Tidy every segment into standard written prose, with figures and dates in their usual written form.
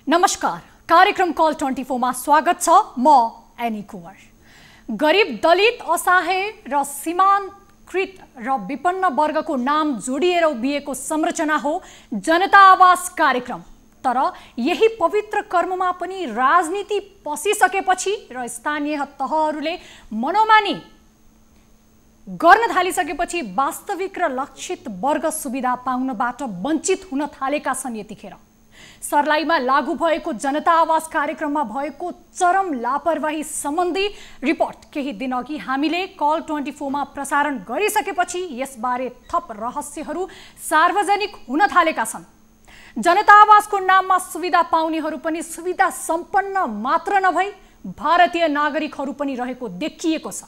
नमस्कार, कार्यक्रम कल 24 मा स्वागत छ। म एनी कुवर। गरिब, दलित, असहाय र सीमान्तकृत र विपन्न वर्गको नाम जोडिएर उभिएको संरचना हो जनता आवास कार्यक्रम। तर यही पवित्र कर्ममा पनि राजनीति पसिसकेपछि र स्थानीय तहहरूले मनोमानी गर्न थालिसकेपछि वास्तविक र लक्षित वर्ग सुविधा पाउनबाट वञ्चित हुन थालेका छन्। यतिखेर सर्लाहीमा लागू भएको जनता आवास कार्यक्रममा भएको चरम लापरवाही सम्बन्धी रिपोर्ट केही दिन अघि हामीले कल 24 मा प्रसारण गरिसकेपछि यसबारे थप रहस्यहरू सार्वजनिक हुन थालेका छन्। जनता आवासको नाममा सुविधा पाउनेहरू पनि सुविधा सम्पन्न मात्र नभई भारतीय नागरिकहरू पनि रहेको देखिएको छ।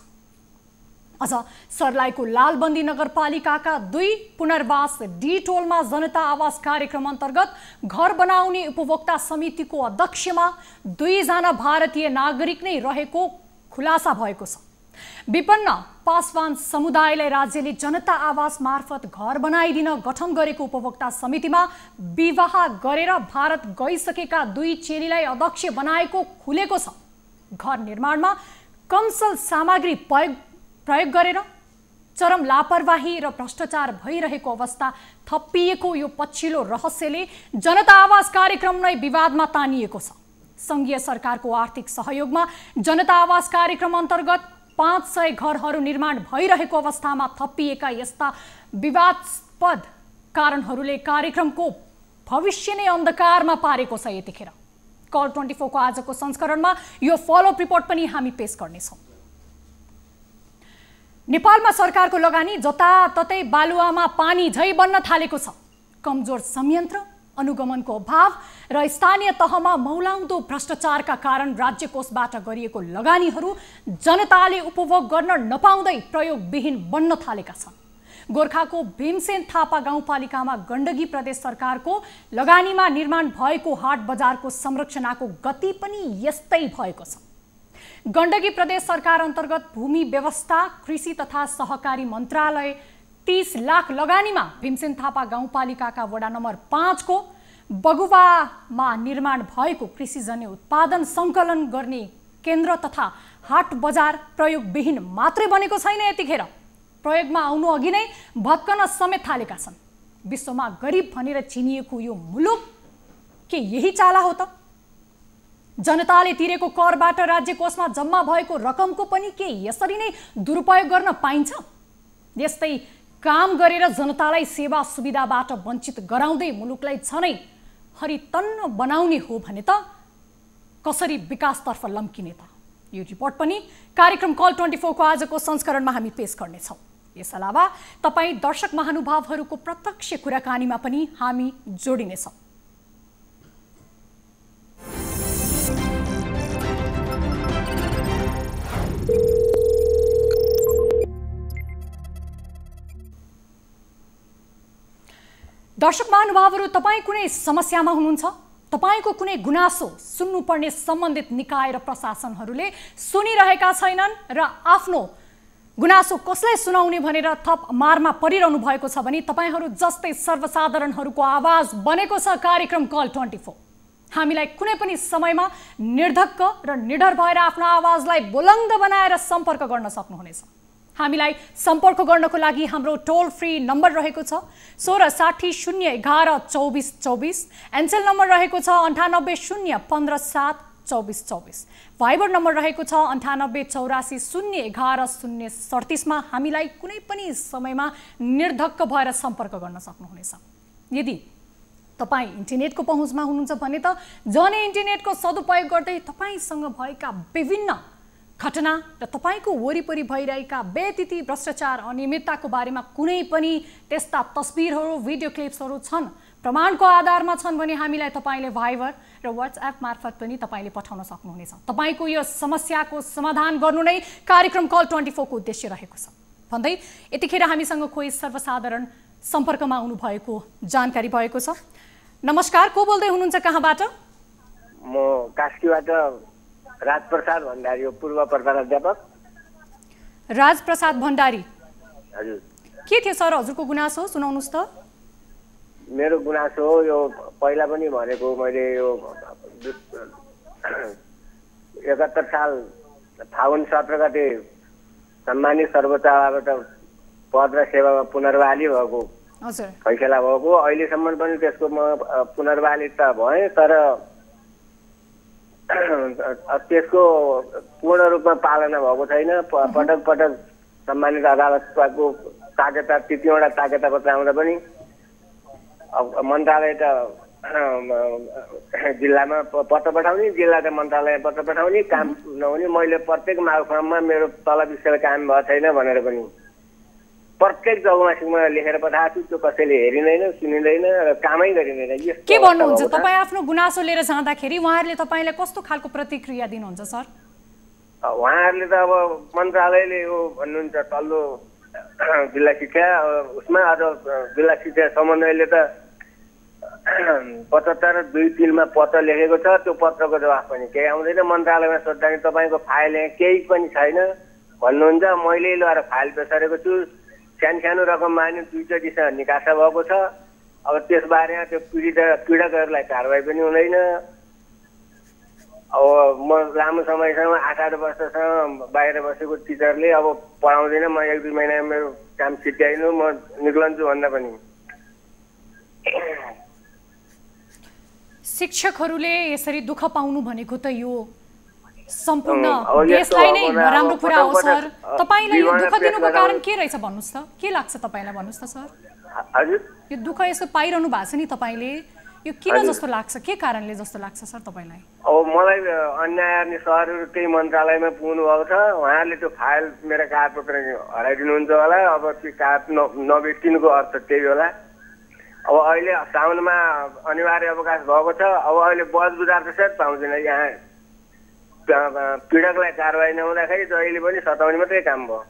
अझ सर्लाहीको लालबन्दी नगरपालिकाका 2 पुनर्वास डी टोलमा जनता आवास कार्यक्रम अन्तर्गत घर बनाउने उपभोक्ता समितिको अध्यक्षमा 2 जना भारतीय नागरिक नै रहेको खुलासा भएको छ। विपन्न पासवान समुदायलाई राज्यले जनता आवास मार्फत घर बनाइदिन गठन गरेको उपभोक्ता समितिमा विवाह गरेर भारत गइसकेका 2 चेलीलाई अध्यक्ष बनाएको खुलेको छ। घर निर्माणमा कमसल सामग्री प्रयोग गरेर चरम लापरवाही र भ्रष्टाचार भइरहेको अवस्था थपिएको यो पछिल्लो रहस्यले जनता आवास कार्यक्रम नै विवादमा तानिएको छ। संघीय सरकारको आर्थिक सहयोगमा जनता आवास कार्यक्रम अन्तर्गत 500 घरहरू निर्माण भइरहेको अवस्थामा थपिएका यस्ता विवादास्पद कारणहरूले कार्यक्रमको भविष्य नै अन्धकारमा पारेको छ। यतिखेर कल 24 को आजको संस्करणमा यो फलोअप रिपोर्ट पनि हामी पेश गर्नेछौँ। नेपालमा सरकारको लगानी जताततै बालुवामा पानी झै बन्न थालेको छ। कमजोर संयन्त्र, अनुगमनको अभाव र स्थानीय तहमा मौलाउँदो भ्रष्टाचारका कारण राज्य कोषबाट गरिएको लगानीहरू जनताले उपभोग गर्न नपाउँदै प्रयोगविहीन बन्न थालेका छन्। गोर्खाको भीमसेन थापा गाउँपालिकामा गण्डकी प्रदेश सरकारको लगानीमा निर्माण भएको हाट बजारको संरचनाको गति पनि यस्तै भएको छ। गण्डकी प्रदेश सरकार अन्तर्गत भूमि व्यवस्था, कृषि तथा सहकारी मन्त्रालय 30 लाख लगानीमा भीमसेन थापा गाउँपालिकाका वडा नम्बर 5 को बगुवामा निर्माण भएको कृषिजन्य उत्पादन सङ्कलन गर्ने केन्द्र तथा हाट बजार प्रयोगविहीन मात्रै बनेको छैन। यतिखेर प्रयोगमा आउनु अघि नै भत्कन समेत थालेका छन्। विश्वमा गरिब भनेर चिनिएको यो मुलुक के यही चाला हो त? जनताले तिरेको करबाट राज्य कोषमा जम्मा भएको रकमको पनि के यसरी नै दुरुपयोग गर्न पाइन्छ? यस्तै काम गरेर जनतालाई सेवा सुविधाबाट वञ्चित गराउँदै मुलुकलाई झनै हरितन्न बनाउने हो भने त कसरी विकासतर्फ लम्किने त? यो रिपोर्ट पनि कार्यक्रम कल 24 को आजको संस्करणमा हामी पेश गर्नेछौँ। यस अलावा तपाईँ दर्शक महानुभावहरूको प्रत्यक्ष कुराकानीमा पनि हामी जोडिनेछौँ। दर्शक महानुभावहरू, तपाईँ कुनै समस्यामा हुनुहुन्छ, तपाईँको कुनै गुनासो सुन्नुपर्ने सम्बन्धित निकाय र प्रशासनहरूले सुनिरहेका छैनन् र आफ्नो गुनासो कसलाई सुनाउने भनेर थप मारमा परिरहनु भएको छ भने तपाईँहरू जस्तै सर्वसाधारणहरूको आवाज बनेको छ कार्यक्रम कल 24। हामीलाई कुनै पनि समयमा निर्धक्क र निडर भएर आफ्नो आवाजलाई बुलन्द बनाएर सम्पर्क गर्न सक्नुहुनेछ। हामीलाई सम्पर्क गर्नको लागि हाम्रो टोल फ्री नम्बर रहेको छ 1660 011 24 24। एनसेल नम्बर रहेको छ 98 015 7 24 24। भाइबर नम्बर रहेको छ 98 84 011 037 मा हामीलाई कुनै पनि समयमा निर्धक्क भएर सम्पर्क गर्न सक्नुहुनेछ। यदि तपाईँ इन्टरनेटको पहुँचमा हुनुहुन्छ भने त जनै इन्टरनेटको सदुपयोग गर्दै तपाईँसँग भएका विभिन्न घटना र तपाईको वरिपरि भइरहेका बेतिथि भ्रष्टाचार अनियमितताको बारेमा कुनै पनि त्यस्ता तस्बिरहरू, भिडियो क्लिप्सहरू छन्, प्रमाणको आधारमा छन् भने हामीलाई तपाईले भाइबर र व्हाट्सएप मार्फत पनि तपाईले पठाउन सक्नुहुनेछ। तपाईको यो समस्याको समाधान गर्नु नै कार्यक्रम कल 24 को उद्देश्य रहेको छ भन्दै यतिखेर हामीसँग कोही सर्वसाधारण सम्पर्कमा आउनु भएको जानकारी भएको छ। नमस्कार, को बोल्दै हुनुहुन्छ, कहाँबाट? म कास्कीबाट राजप्रसाद भण्डारी हो, पूर्व प्रधानाध्यापक। राजप्रसाद भण्डारी, हजुर के थियो सर हजुरको गुनासो? सुनाउनुस् त। मेरो गुनासो यो पहिला पनि भनेको मैले यो 71 साल फागुन 17 गते सम्मानित सर्वोच्च अदालतबाट पद र सेवामा पुनर्बहाली भएको हजुर फैसला भएको। अहिलेसम्म पनि त्यसको म पुनर्बहाली त भएँ, तर त्यसको पूर्ण रूपमा पालना भएको छैन। पटक पटक सम्मानित अदालतको ताकेता 3वटा ताकेता पत्र आउँदा पनि अब मन्त्रालय त जिल्लामा पत्र पठाउने, जिल्ला त मन्त्रालय पत्र पठाउने, काम नहुने। मैले प्रत्येक मागफार्ममा मेरो तलब विषय काम भएको छैन भनेर पनि प्रत्येक जग्गामा लेखेर पठाएको छु। त्यो कसैले हेरिँदैन, सुनिँदैन र कामै गरिँदैन। के भन्नुहुन्छ तपाईँ आफ्नो गुनासो लिएर जाँदाखेरि उहाँहरूले तपाईँलाई कस्तो खालको प्रतिक्रिया दिनुहुन्छ सर? उहाँहरूले त अब मन्त्रालयले यो भन्नुहुन्छ तल्लो जिल्ला शिक्षा उसमा अझ जिल्ला शिक्षा समन्वयले त 75/2/3 मा पत्र लेखेको छ। त्यो पत्रको जवाफ पनि केही आउँदैन। मन्त्रालयमा सोद्धा नि तपाईँको फाइल केही पनि छैन भन्नुहुन्छ। मैले लिएर फाइल पेसारेको छु। सानो रकम माने 2 निकासा भएको छ। अब त्यसबारे त्यो पीडितहरूलाई कारवाही पनि हुँदैन। अब म लामो समयसम्म 8-8 वर्षसम्म बाहिर बसेको टिचरले अब पढाउँदैन, म 1-2 महिना मेरो काम सिद्ध्याइनु, म निक्लन्छु भन्दा पनि शिक्षकहरूले यसरी दुःख पाउनु भनेको त यो सम्पूर्ण देशलाई नै नराम्रो कुरा हो सर। तपाईलाई यो दुःख दिनुको कारण के रहेछ भन्नुस् त? के लाग्छ तपाईलाई भन्नुस् त सर? हजुर, यो दुःख यसो पाइरहनु भएको छ नि तपाईले, यो किन जस्तो लाग्छ? के कारणले जस्तो लाग्छ सर तपाईलाई? अब मलाई अन्याय गर्ने सरहरू त्यही मन्त्रालयमा पुग्नु भएको छ। उहाँहरूले त्यो फाइल मेरो कागजपत्र हराइदिनुहुन्छ होला। अब त्यो कागज नबेचिनुको अर्थ त्यही होला। अब अहिले साउनमा अनिवार्य अवकाश भएको छ। अब अहिले बजबुजार त सर पाउँदैन। यहाँ पीडकलाई कारवाही नहुँदाखेरि जहिले पनि सताउने मात्रै काम भयो।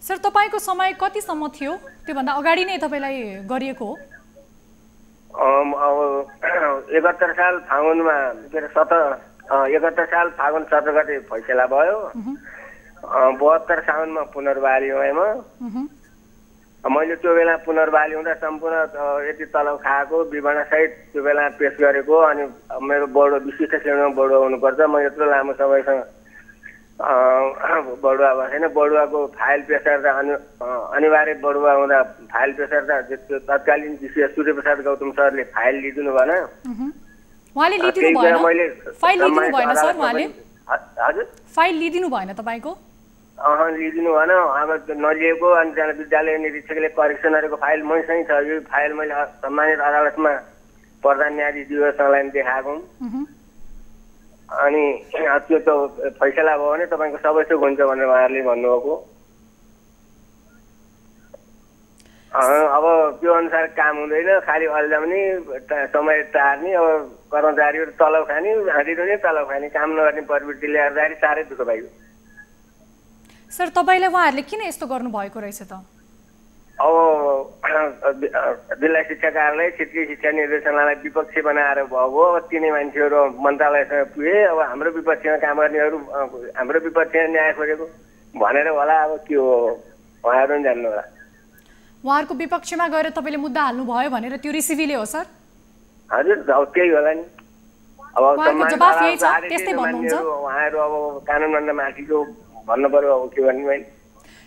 सर तपाईको समय कतिसम्म थियो? त्योभन्दा अगाडि नै तपाईलाई गरिएको हो? अब 71 साल फागुनमा 71 साल फागुन 17 गते फैसला भयो। 72 साउनमा पुनर्बहाली भएँ म। मैले त्यो बेला पुनर्बहाली हुँदा सम्पूर्ण यति तलब खाएको विवरणसहित त्यो बेला पेश गरेको। अनि मेरो बढो विशिष्ट श्रेणीमा बढुवा हुनुपर्छ। म यत्रो लामो समयसँग बढुवा भएको छैन। बढुवाको फाइल पेश गर्दा अनिवार्य बढुवा हुँदा फाइल पेश गर्दा तत्कालीन विशेष सूर्यप्रसाद गौतम सरले फाइल लिइदिनु भएन। उहाँले लिइदिनु भएन? फाइल लिइदिनु भएन सर? उहाँले हजुर फाइल लिइदिनु भएन तपाईको? लिइदिनु भएन। अब नलिएको अनि त्यहाँ विद्यालय निरीक्षकले करेक्सनहरूको फाइल मैसँग छ। यो फाइल मैले सम्मानित अदालतमा प्रधान न्यायाधीश दिवसलाई देखाएको। अनि त्यो त फैसला भयो भने तपाईँको सबै थोक हुन्छ भनेर उहाँहरूले भन्नुभएको। अब त्यो अनुसार काम हुँदैन, खालि अल्झाउने, समय टार्ने, अब कर्मचारीहरू तलब खाने, हाँदिने तलब खाने, काम नगर्ने प्रवृत्ति ल्याएर साह्रै दुःख पाइयो। सर तपाईलाई उहाँहरूले किन यस्तो गर्नुभएको रहेछ त? अब जिल्ला शिक्षा कार्यालय क्षेत्रीय शिक्षा निर्देशनालय विपक्षी बनाएर भएको। अब तिनै मान्छेहरू मन्त्रालयसँग पुगे। अब हाम्रो विपक्षमा काम गर्नेहरू हाम्रो विपक्षमा न्याय खोजेको भनेर होला। अब के हो उहाँहरू पनि जान्नु होला। उहाँहरूको विपक्षमा गएर तपाईँले मुद्दा हाल्नुभयो भनेर त्यो रिसिभीले हो सर? हजुर, अब त्यही होला नि। अब जवाफ यही छ, त्यस्तै भन्नुहुन्छ? उहाँहरू अब कानुनभन्दा माथिको भन्नु पर्यो। अब के भन्नु मैले?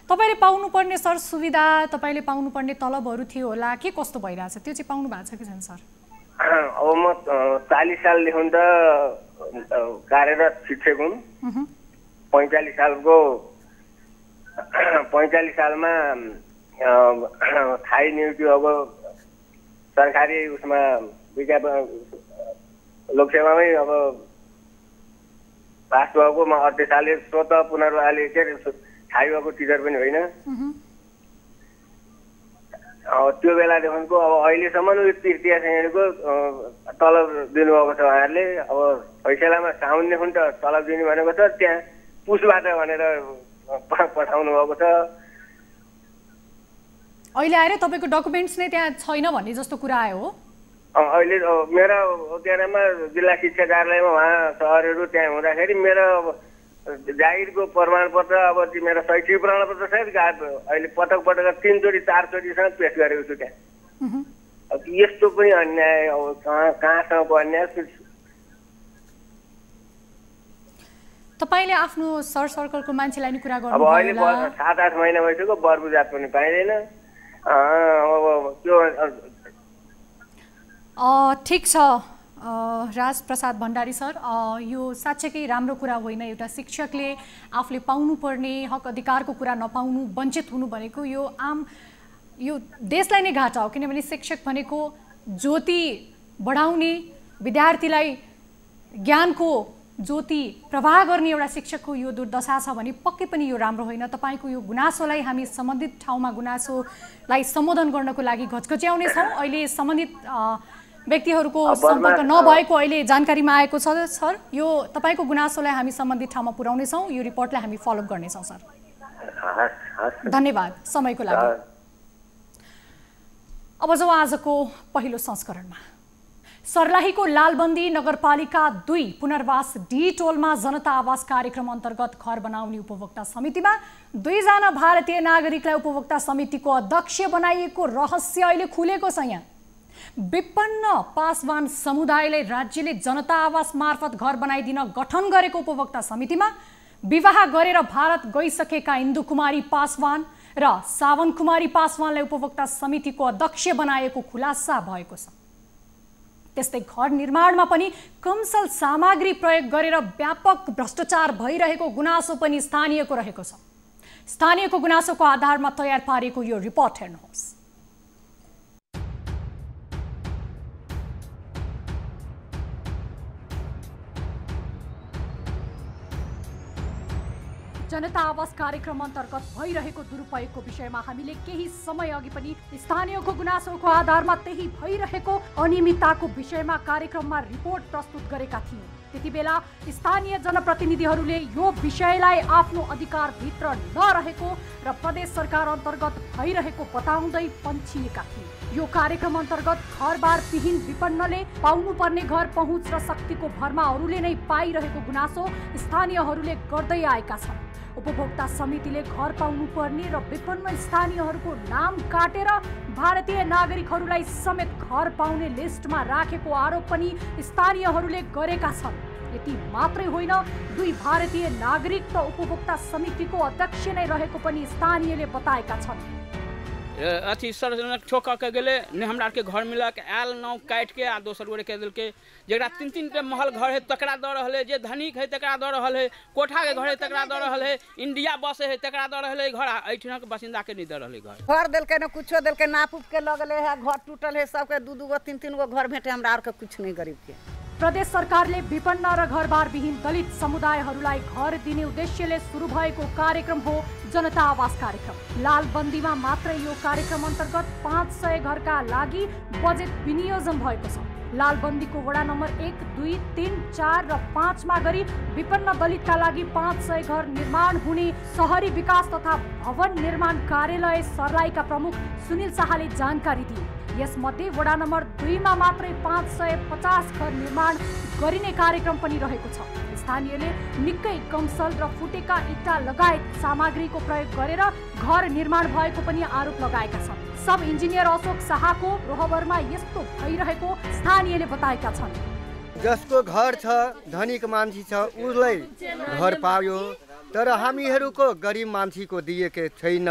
तपाईले पाउनुपर्ने सर सुविधा, तपाईले पाउनुपर्ने तलबहरू थियो होला, के कस्तो भइरहेछ? त्यो चाहिँ पाउनु भएको छ कि छैन सर? अब म 40 सालदेखि त कार्यरत शिक्षक हुँ। 45 सालमा थाई नियुक्ति अब सरकारी उसमा विज्ञापन लोकसेवामै अब पास भएको। म 38 सालले स्वत पुनर्बहाली के थाई भएको टिचर पनि होइन। त्यो बेलादेखिको अब अहिलेसम्म यो तृतीय श्रेणीको तलब दिनुभएको छ उहाँहरूले। अब फैसलामा साउनदेखि त तलब दिने भनेको छ, त्यहाँ पुसबाट भनेर पठाउनु भएको छ। अहिले आएर तपाईँको डकुमेन्ट्स नै त्यहाँ छैन भन्ने जस्तो कुरा आयो हो? अहिले मेरो केरामा जिल्ला शिक्षा कार्यालयमा उहाँ सरहरू त्यहाँ हुँदाखेरि मेरो जागिरको प्रमाणपत्र, अब मेरो शैक्षिक प्रमाणपत्र सहित अहिले पटक 3-4 चोटिसँग पेश गरेको छु त्यहाँ। अब यस्तो पनि अन्याय, अब कहाँसम्मको अन्याय तपाईले आफ्नो सर सर्कलको मान्छेलाई नि कुरा अब गर्नु अहिले 7-8 महिना भइसक्यो बरबुजात पनि पाइँदैन। त्यो ठिक छ राज प्रसाद भण्डारी सर, यो साँच्चै राम्रो कुरा होइन। एउटा शिक्षकले आफूले पाउनुपर्ने हक अधिकारको कुरा नपाउनु, वञ्चित हुनु भनेको यो देशलाई नै घाटा हो। किनभने शिक्षक भनेको ज्योति बढाउने, विद्यार्थीलाई ज्ञानको ज्योति प्रवाह गर्ने एउटा शिक्षकको यो दुर्दशा छ भने पक्कै पनि यो राम्रो होइन। तपाईँको यो गुनासोलाई हामी सम्बन्धित ठाउँमा गुनासोलाई सम्बोधन गर्नको लागि घचघच्याउने छौँ। अहिले सम्बन्धित व्यक्तिहरूको सम्पर्क नभएको अहिले जानकारीमा आएको छ सर। यो तपाईँको गुनासोलाई हामी सम्बन्धित ठाउँमा पुर्याउनेछौँ। यो रिपोर्टलाई हामी फलोअप गर्नेछौँ सर। धन्यवाद समयको लागि। अब जो आजको पहिलो संस्करणमा सर्लाहीको लालबन्दी नगरपालिका 2 पुनर्वास डी टोलमा जनता आवास कार्यक्रम अन्तर्गत घर बनाउने उपभोक्ता समितिमा 2 जना भारतीय नागरिकलाई उपभोक्ता समितिको अध्यक्ष बनाइएको रहस्य अहिले खुलेको छ। यहाँ विपन्न पासवान समुदायलाई राज्यले जनता आवास मार्फत घर बनाइदिन गठन गरेको उपभोक्ता समितिमा विवाह गरेर भारत गइसकेका इन्दु कुमारी पासवान र सावन कुमारी पासवानलाई उपभोक्ता समितिको अध्यक्ष बनाएको खुलासा भएको छ। त्यस्तै घर निर्माणमा पनि कमसल सामग्री प्रयोग गरेर व्यापक भ्रष्टाचार भइरहेको गुनासो पनि स्थानीयको रहेको छ। स्थानीयको गुनासोको आधारमा तयार पारेको यो रिपोर्ट हेर्नुहोस्। जनता आवास कार्यक्रम अन्तर्गत भइरहेको दुरुपयोगको विषयमा हामीले केही समय अघि पनि स्थानीयको गुनासोको आधारमा त्यही भइरहेको अनियमितताको विषयमा कार्यक्रममा रिपोर्ट प्रस्तुत गरेका थियौँ। त्यति बेला स्थानीय जनप्रतिनिधिहरूले यो विषयलाई आफ्नो अधिकारभित्र नरहेको र प्रदेश सरकार अन्तर्गत भइरहेको बताउँदै पन्छिएका थिए। यो कार्यक्रम अन्तर्गत घरबार विहीन विपन्नले पाउनुपर्ने घर पहुँच र शक्तिको भरमा अरूले नै पाइरहेको गुनासो स्थानीयहरूले गर्दै आएका छन्। उपभोक्ता समितिले घर पाउनुपर्ने र विपन्न स्थानीयहरूको नाम काटेर भारतीय नागरिकहरूलाई समेत घर पाउने लिस्टमा राखेको आरोप पनि स्थानीयहरूले गरेका छन्। यति मात्रै होइन, 2 भारतीय नागरिक त उपभोक्ता समितिको अध्यक्ष नै रहेको पनि स्थानीयले बताएका छन्। अथी सर ठोक के गेले ने हमरा के घर मिलक आयल नाव काट के आ दोसर गोरे के दिल के जेकरा 3-3 टा महल घर है तकरा द रहल है, जे धनिक है तकरा द रहल है, कोठा के घर है तकरा द रहल है, इंडिया बस है तकरा द रहल है घर, एठना के बासिंदा के नहीं द रहल घर देल के न कुछो देल के नाप के लगले है, घर टूटल है, सबके 2-2 गो 3-3 गो घर भेटे, हमरा आर के कुछ नहीं गरीब के। प्रदेश सरकारले विपन्न र घरबार विहीन दलित समुदायहरूलाई घर दिने उद्देश्यले सुरु भएको कार्यक्रम हो जनता आवास कार्यक्रम। लालबन्दीमा मात्रै यो कार्यक्रम अन्तर्गत 500 घरका लागि बजेट विनियोजन भएको छ। लालबन्दीको वडा नम्बर 1, 2, 3, 4 र 5 मा गरी विपन्न दलितका लागि 500 घर निर्माण हुने शहरी विकास तथा भवन निर्माण कार्यालय सर्लाहीका प्रमुख सुनिल शाहले जानकारी दिए। यसमध्ये वडा नम्बर 2 मा मात्रै 550 घर निर्माण गरिने कार्यक्रम पनि रहेको छ। स्थानीयले निकै कमसल र फुटेका इट्टा लगायत सामग्रीको प्रयोग गरेर घर निर्माण भएको पनि आरोप लगाएका छन्। सब इन्जिनियर अशोक शाहको रोहबरमा यस्तो भइरहेको स्थानीयले बताएका छन्। जसको घर छ, धनिक मान्छे छ, उसलाई घर पायो, तर हामीहरूको गरिब मान्छेको दिएको छैन।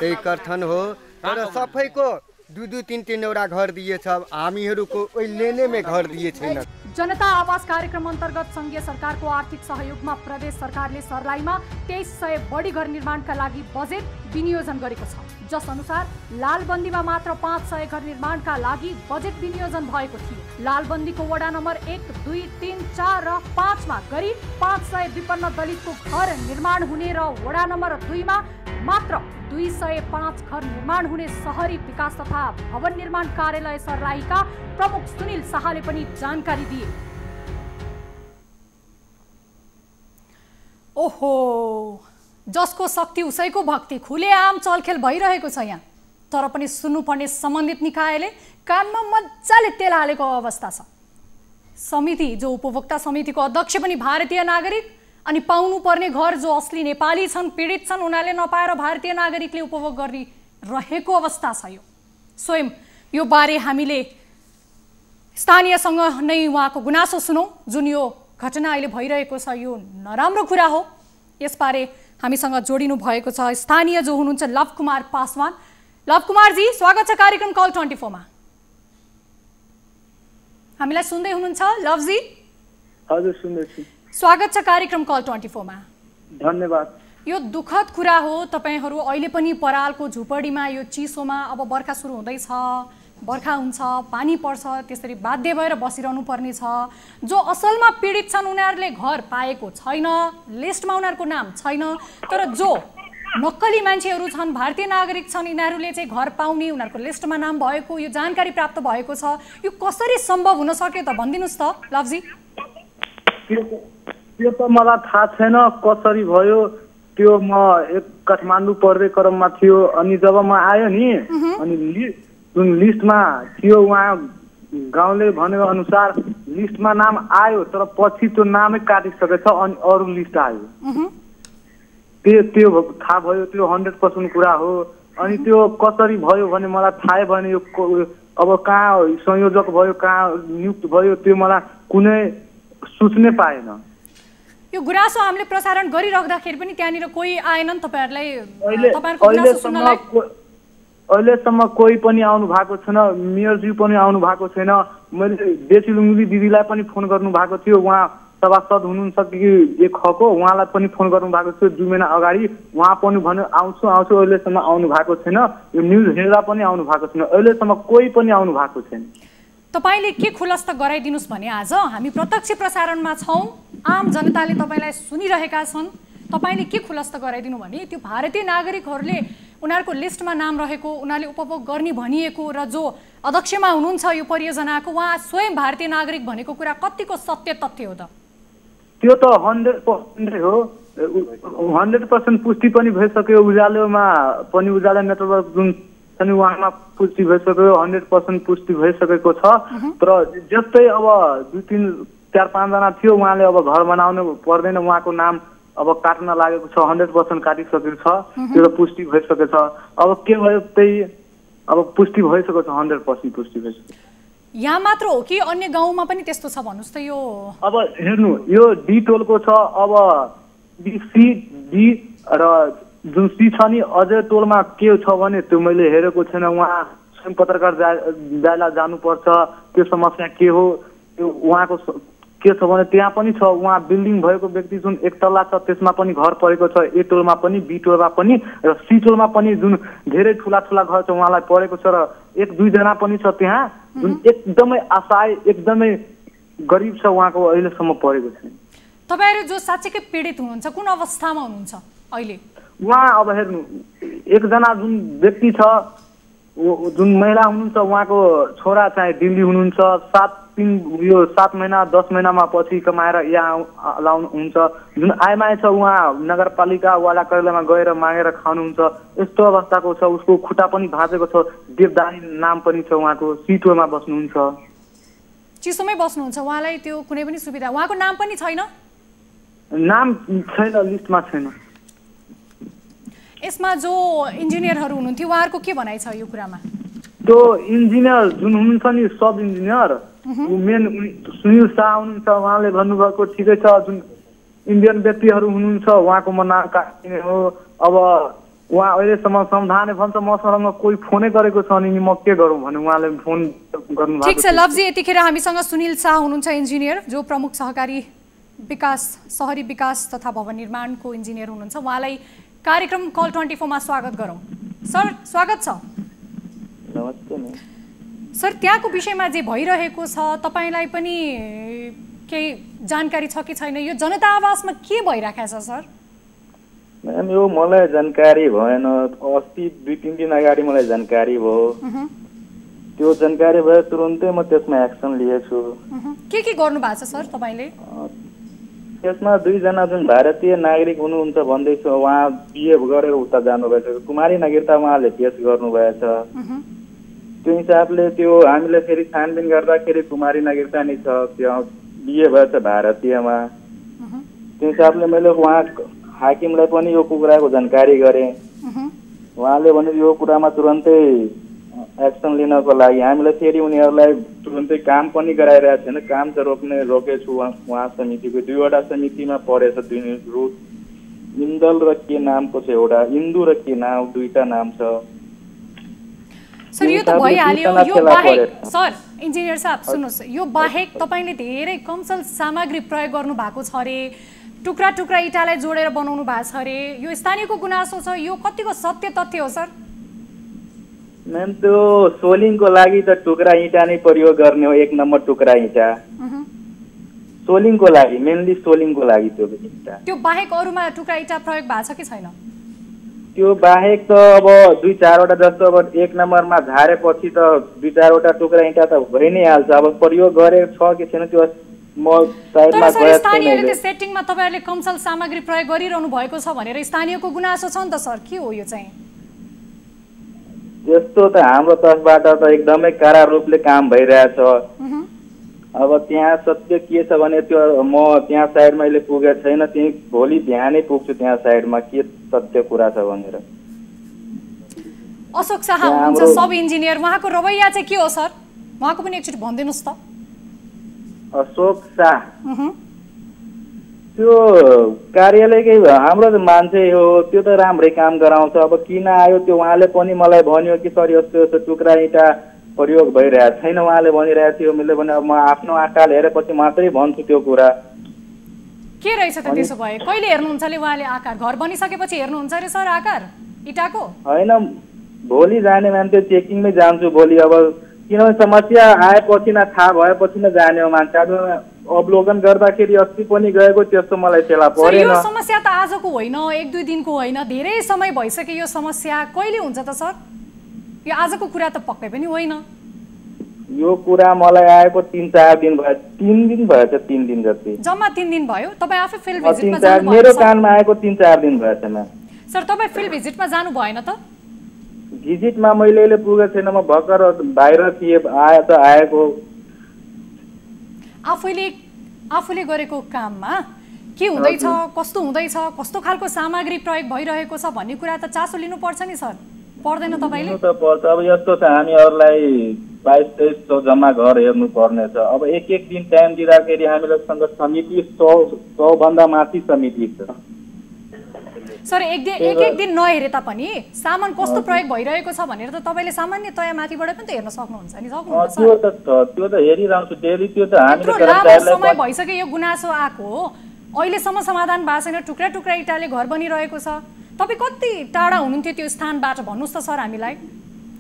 त्यही कथन हो। तर सबैको 2-2, 3-3 वटा घर दिएछ, हामीहरूको ओइलेने में घर दिए छैन। जनता आवास कार्यक्रम अन्तर्गत संघीय सरकारको आर्थिक सहयोगमा प्रदेश सरकारले सर्लाहीमा 2300 बढी घर निर्माणका लागि बजेट विनियोजन गरेको छ। जस अनुसार लालबन्दीमा मात्र 500 घर निर्माणका लागि बजेट विनियोजन भएको थियो। लालबन्दीको वडा नम्बर 1, 2, 3, 4 र 5 मा गरी 500 विपन्न दलितको घर निर्माण हुने र वडा नम्बर 2 मा मात्र 205 घर निर्माण हुने शहरी विकास तथा भवन निर्माण कार्यालय सर्लाहीका प्रमुख सुनिल शाहले पनि जानकारी दिए। ओहो, जसको शक्ति उसैको भक्ति, खुलेआम चलखेल भइरहेको छ यहाँ। तर पनि सुन्नुपर्ने सम्बन्धित निकायले कानमा मजाले तेल हालेको अवस्था छ। समिति जो उपभोक्ता समितिको अध्यक्ष पनि भारतीय नागरिक, अनि पाउनुपर्ने घर जो असली नेपाली छन्, पीडित छन्, उनीहरूले नपाएर भारतीय नागरिकले उपभोग गरिरहेको अवस्था छ। यो स्वयं यो बारे हामीले स्थानीयसँग नै उहाँको गुनासो सुनौँ, जुन यो घटना अहिले भइरहेको छ यो नराम्रो कुरा हो। यसबारे हामीसँग जोडिनु भएको छ स्थानीय जो हुनुहुन्छ लव कुमार पासवान। लव कुमारजी, स्वागत छ कार्यक्रम कल 24 मा। हामीलाई सुन्दै हुनुहुन्छ लवजी? हजुर सुन्दैछु। स्वागत छ कार्यक्रम कल 24 मा। धन्यवाद। यो दुःखद कुरा हो, तपाईहरू अहिले पनि परालको झुपडीमा यो चिसोमा, अब बर्खा सुरु हुँदैछ, बर्खा हुन्छ, पानी पर्छ, त्यसरी बाध्य भएर बसिरहनु पर्ने छ। जो असलमा पीडित छन् उनीहरूले घर पाएको छैन, लिस्टमा उनीहरूको नाम छैन, तर जो नक्कली मान्छेहरू छन्, भारतीय नागरिक छन्, यिनीहरूले चाहिँ घर पाउने, उनीहरूको लिस्टमा नाम भएको, यो जानकारी प्राप्त भएको छ। यो कसरी सम्भव हुन सक्यो त भनिदिनुहोस् त लवजी। त्यो त मलाई थाहा छैन कसरी भयो। त्यो म एक काठमाडौँ पढ्दै क्रममा थियो, अनि जब म आयो नि, अनि जुन लिस्टमा थियो उहाँ गाउँले भनेको अनुसार लिस्टमा नाम आयो, तर पछि त्यो नामै काटिसकेछ अनि अरू लिस्ट आयो। त्यो थाहा भयो। त्यो 100% कुरा हो। अनि त्यो कसरी भयो भने मलाई थाहै भएन। यो अब कहाँ संयोजक भयो, कहाँ नियुक्त भयो, त्यो मलाई कुनै सोच्नै पाएन। यो गुनासो हामीले प्रसारण गरिराख्दाखेरि पनि त्यहाँनिर कोही आएनन् तपाईहरुलाई? तपाईहरुको गुनासो सुन्नलाई अहिलेसम्म कोही पनि आउनु भएको छैन। मेयरज्यू पनि आउनु भएको छैन। मैले देशी लुङ्गी दिदीलाई पनि फोन गर्नु भएको थियो। उहाँ सभासद हुनुहुन्छ कि एक खको, उहाँलाई पनि फोन गर्नु भएको थियो 2 महिना अगाडि। उहाँ पनि भन्यो आउँछु आउँछु, अहिलेसम्म आउनु भएको छैन। यो न्युज हेर्दा पनि आउनु भएको छैन। अहिलेसम्म कोही पनि आउनु भएको छैन। तपाईले के खुलस्त गराइदिनुस् भने आज हामी प्रत्यक्ष प्रसारणमा छौं, आम जनताले तपाईलाई सुनिरहेका छन्। तपाईले के खुलस्त गराइदिनु भने त्यो भारतीय नागरिकहरूले उनीहरूको लिस्टमा नाम रहेको, उनीहरूले उपभोग गर्ने भनिएको र जो अध्यक्षमा हुनुहुन्छ यो परियोजनाको उहाँ स्वयं भारतीय नागरिक भनेको कुरा कतिको सत्य तथ्य हो त? त्यो त 100% हो। 100% पुष्टि पनि भइसक्यो। उज्यालोमा पनि उज्यालो नेटवर्क जुन छ नि उहाँमा पुष्टि भइसक्यो। 100% पुष्टि भइसकेको छ। तर जस्तै अब 2, 3, 4, 5 जना थियो, उहाँले अब घर बनाउनु पर्दैन, उहाँको नाम अब काट्न लागेको छ। 100% काटिसकेको छ। त्यो पुष्टि भइसकेको छ। अब के भयो त्यही अब पुष्टि भइसकेको छ। 100% पुष्टि भइसक्यो। यहाँ मात्र हो कि अन्य गाउँमा पनि त्यस्तो छ भन्नुस् त? यो अब हेर्नु, यो डी टोलको छ। अब बी, सी, डी र जुन सी छ नि, अझै टोलमा के छ भने त्यो मैले हेरेको छैन। उहाँ स्वयं पत्रकार दाइलाई जानुपर्छ त्यो समस्या के हो। त्यो उहाँको के छ भने त्यहाँ पनि छ। उहाँ बिल्डिङ भएको व्यक्ति जुन एक तल्ला छ त्यसमा पनि घर परेको छ। ए टोलमा पनि, बी टोलमा पनि र सी टोलमा पनि जुन धेरै ठुला ठुला घर छ उहाँलाई परेको छ। र 1-2 जना पनि छ त्यहाँ जुन एकदमै असहाय, एकदमै गरिब छ, उहाँको अहिलेसम्म परेको छैन। तपाईहरु जो साच्चै पीडित हुनुहुन्छ कुन अवस्थामा हुनुहुन्छ अहिले? उहाँ अब हेर्नु, एकजना जुन व्यक्ति छ, जुन महिला हुनुहुन्छ, उहाँको छोरा चाहिँ दिल्ली हुनुहुन्छ। 7 महिना 10 महिनामा पछि कमाएर यहाँ लाउनुहुन्छ। जुन आइमाई छ उहाँ नगरपालिका वाला कार्यालयमा गएर मागेर खानुहुन्छ। यस्तो अवस्थाको छ। उसको खुट्टा पनि भाँचेको छ। देवदानी नाम पनि छ उहाँको। सिटोमा बस्नुहुन्छ। चिसोमै बस्नुहुन्छ। उहाँलाई त्यो कुनै पनि सुविधा, उहाँको नाम पनि छैन? नाम छैन, लिस्टमा छैन। यसमा जो इन्जिनियरहरू हुनुहुन्थ्यो उहाँहरूको के भनाइ छ यो कुरामा? त्यो इन्जिनियर जुन हुनुहुन्छ नि, सब इन्जिनियर मेन सुनिल शाह हुनुहुन्छ। उहाँले भन्नुभएको ठिकै छ। जुन इन्डियन व्यक्तिहरू हुनुहुन्छ उहाँको म नाम काट्ने हो। अब उहाँ अहिलेसम्म समाधानै भन्छ मसँग कोही फोनै गरेको छ अनि म के गरौँ भने उहाँले फोन गर्नुभएको। ठिक छ लवजी, यतिखेर हामीसँग सुनिल शाह हुनुहुन्छ इन्जिनियर, जो प्रमुख सहकारी विकास, शहरी विकास तथा भवन निर्माणको इन्जिनियर हुनुहुन्छ। उहाँलाई कार्यक्रम कल 24 मा स्वागत गरौँ। सर स्वागत छ। नमस्ते। सर त्यहाँको विषयमा जे भइरहेको छ तपाईलाई पनि केही जानकारी छ कि छैन? यो जनता आवासमा के भइरहेको छ सर? म्याम यो मलाई जानकारी भएन। अस्ति 2-3 दिन अगाडि मलाई जानकारी भयो। त्यो जानकारी भए तुरुन्तै म त्यसमा एक्सन लिएछु। के गर्नु भएको छ सर तपाईले? त्यसमा 2 जना जुन भारतीय नागरिक हुनुहुन्छ भन्दैछ, उहाँ बिए गरेर उता जानुभएछ। कुमारी नागरिकता उहाँले पेश गर्नुभएछ। त्यो हिसाबले त्यो हामीले फेरि छानबिन गर्दाखेरि कुमारी नागरिकता नै छ, त्यो बिए भएछ भारतीयमा। त्यो हिसाबले मैले उहाँ हाकिमलाई पनि यो कुराको जानकारी गरेँ। उहाँले भने यो कुरामा तुरन्तै एक्सन लिनको लागि हामीले फेरि उनीहरूलाई तुरुन्तै काम पनि गराइरहेको छैन। काम चाहिँ रोकेछु उहाँ समितिको 2वटा समितिमा परेछ। इन्दल र के नामको छ एउटा, इन्दु र के नाम 2टा नाम छ। सर यो त भइहाल्यो। यो बाहेक सर इन्जिनियर साहब सुन्नुहोस्, यो बाहेक तपाईँले धेरै कमसल सामग्री प्रयोग गर्नु भएको छ अरे, टुक्रा टुक्रा इँटालाई जोडेर बनाउनु भएको छ अरे, यो स्थानीयको गुनासो छ, यो कतिको सत्य तथ्य हो सर? मैम त्यो सोलिङको लागि त टुक्रा इँटा नै प्रयोग गर्ने हो, 1 नम्बर टुक्रा इँटा सोलिङको लागि, मेनली सोलिङको लागि त्यो इँटा। त्यो बाहेक अरूमा टुक्रा इँटा प्रयोग भएको छ कि छैन? त्यो बाहेक त अब 2-4वटा जस्तो अब 1 नम्बरमा झारेपछि त 2-4वटा टुक्रा इँटा त भइ नै हाल्छ। अब प्रयोग गरेको छ कि छैन त्यो म साइडमा गएर छैन। स्थानीयले त्यो सेटिङमा तपाईहरुले कमसल सामग्री प्रयोग गरिरहनु भएको छ भनेर स्थानीयको गुनासो छ नि त सर, के हो यो चाहिँ? त्यस्तो त हाम्रो तर्फबाट त एकदमै कडा रूपले काम भइरहेछ। अब त्यहाँ सत्य के छ भने त्यो म त्यहाँ साइडमा अहिले पुगेको छैन, त्यही भोलि बिहानै पुग्छु त्यहाँ साइडमा के सत्य कुरा छ भनेर। अशोक शाह हुनुहुन्छ सब इन्जिनियर, उहाँको रवैया चाहिँ के हो सर? उहाँको पनि एकचोटि भनिदिनुस् त। अशोक शाह त्यो कार्यालयकै हाम्रो मान्छे हो, त्यो त राम्रै काम गराउँछ। अब किन आयो त्यो उहाँले पनि मलाई भन्यो कि सर यस्तो यस्तो टुक्रा इँटा प्रयोग भइरहेको छैन उहाँले भनिरहेको थियो। मैले भने अब म आफ्नो आँखाले हेरेपछि मात्रै भन्छु त्यो कुरा। के रहेछ त त्यसो भए? कहिले हेर्नुहुन्छ ले उहाँले आकार? घर बनिसकेपछि हेर्नुहुन्छ रे सर आकार इँटाको? हैन भोलि जाने म्याम, त्यो चेकिङमै जान्छु भोलि। अब किनभने समस्या आएपछि न थाहा भएपछि न जाने हो मान्छे। अवलोकन गर्दाखेरि अस्ति पनि गएको त्यस्तो मलाई फेला परेन। यो समस्या त आजको होइन, 1-2 दिनको होइन, धेरै समय भइसक्यो यो समस्या। कहिले हुन्छ त सर? यो आजको कुरा त पक्कै पनि होइन। यो कुरा मलाई आएको 3-4 दिन भयो, 3 दिन भएछ, 3 दिन जति। जम्मा 3 दिन भयो। तपाईँ आफै फिल्ड भिजिटमा जानु भयो? मेरो कानमा आएको 3-4 दिन भएछ म्याम। सर तपाईँ फिल्ड भिजिटमा जानु भएन त? भिजिटमा मैले अहिले पुगेको छैन, म भर्खर बाहिर थिएँ, आए त आएको। आफूले गरेको काममा के हुँदैछ, कस्तो हुँदैछ, कस्तो खालको सामग्री प्रयोग भइरहेको छ भन्ने कुरा त चासो लिनुपर्छ नि सर, पर्दैन तपाईँले? त पर्छ। अब यस्तो छ हामीहरूलाई 22-2300 जम्मा घर हेर्नु पर्ने छ। अब एक दिन टाइम दिँदाखेरि हामीसँग समिति 100 भन्दा माथि समिति छ। सर एक दिन नहेरे तापनि सामान कस्तो प्रयोग भइरहेको छ भनेर त तपाईँले सामान्यतया माथिबाट पनि त हेर्न सक्नुहुन्छ नि? सक्नुहुन्छ सर? त्यो त हेरिरहन्छु डेली। त्यो त हामीले लामो समय भइसक्यो यो गुनासो आएको, अहिलेसम्म समाधान भएको छैन। टुक्रा टुक्रा इँटाले घर बनिरहेको छ। तपाईँ कति टाढा हुनुहुन्थ्यो त्यो स्थानबाट भन्नुहोस् त सर हामीलाई?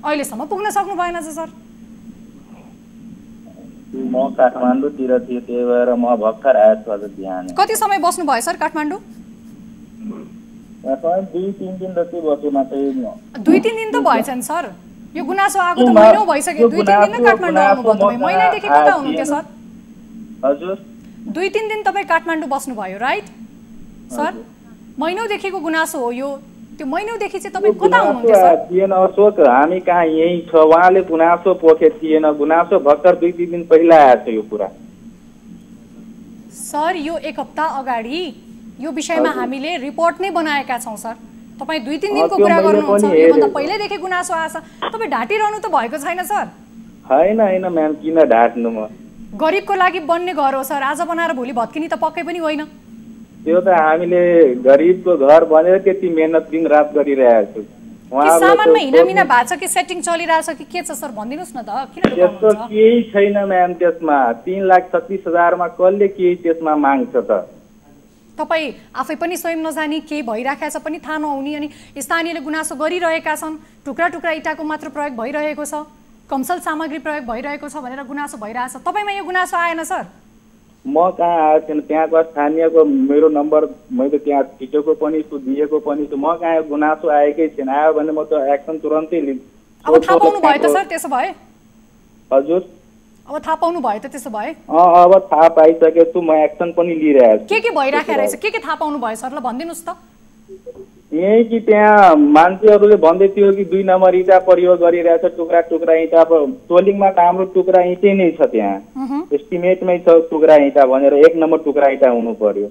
अहिलेसम्म पुग्न सक्नु भएन सर? म काठमाडौँतिर थिएँ, त्यही भएर म भर्खर आएको छु आज बिहान। कति समय बस्नु भयो सर काठमाडौँ? 2-3 दिन जति बस्यो मात्रै। 2-3 दिन त भएछ नि सर? यो गुनासो आएको त महिनौ भइसक्यो। 2-3 दिन नै काठमाडौँ आउनुभयो तपाईँ? महिनैदेखि कता हुनुहुन्थ्यो सर? हजुर 2-3 दिन तपाईँ काठमाडौँ बस्नुभयो राइट सर? महिनौदेखिको गुनासो हो यो। त्यो महिनौदेखि चाहिँ तपाईँ कता हुनुहुन्थ्यो सर? थिएन अशोक, हामी कहाँ यही छ। उहाँले गुनासो पोखे थिएन, गुनासो भर्खर 2-3 दिन पहिला आएको छ यो कुरा। सर यो 1 हप्ता अगाडि यो विषयमा हामीले रिपोर्ट नै बनाएका छौँ सर। तपाईँ 2-3 दिनको कुरा गर्नुहुन्छ, योभन्दा पहिल्यैदेखि गुनासो आएछ। तपाईँ ढाँटिरहनु त भएको छैन सर? होइन म्याम, किन ढाँट्नु? म गरिबको लागि बन्ने घर हो सर, आज बनाएर भोलि भत्किने त पक्कै पनि होइन। त्यो त हामीले गरिबको घर भनेर त्यति मेहनत दिन रात गरिरहेको छु। सामानमा हिनामिना भएको छ कि सेटिङ चलिरहेछ कि के छ सर भनिदिनुहोस् न त? किन त्यस्तो केही छैन म्याम। त्यसमा 3,36,000 मा कसले केही त्यसमा माग्छ त? तपाईँ आफै पनि स्वयं नजानी केही भइराखेको छ पनि थाहा नहुने, अनि स्थानीयले गुनासो गरिरहेका छन्। टुक्रा टुक्रा इँटाको मात्र प्रयोग भइरहेको छ, कमसल सामग्री प्रयोग भइरहेको छ भनेर गुनासो भइरहेछ। तपाईँमा यो गुनासो आएन सर? म कहाँ आएको छैन। त्यहाँको स्थानीयको मेरो नम्बर मैले त्यहाँ छिटेको पनि छु, दिएको पनि छु। म कहाँ गुनासो आएकै छैन। आयो भने म त एक्सन तुरन्तै लिन्छु। अब थाहा पाउनु भयो त सर त्यसो भए? हजुर अब थाहा पाउनु भयो त त्यसो भए? अब थाहा पाइसकेको छु, म एक्सन पनि लिइरहेको छु। के भइराखेको रहेछ? के थाहा पाउनु भयो सर? ल भनिदिनुहोस् त। यही कि त्यहाँ मान्छेहरूले भन्दै थियो कि 2 नम्बर इँटा प्रयोग गरिरहेछ, टुक्रा टुक्रा इँटा। टोलिङमा त हाम्रो टुक्रा इँटै नै छ, त्यहाँ एस्टिमेटमै छ टुक्रा इँटा भनेर 1 नम्बर टुक्रा इँटा हुनु पर्यो।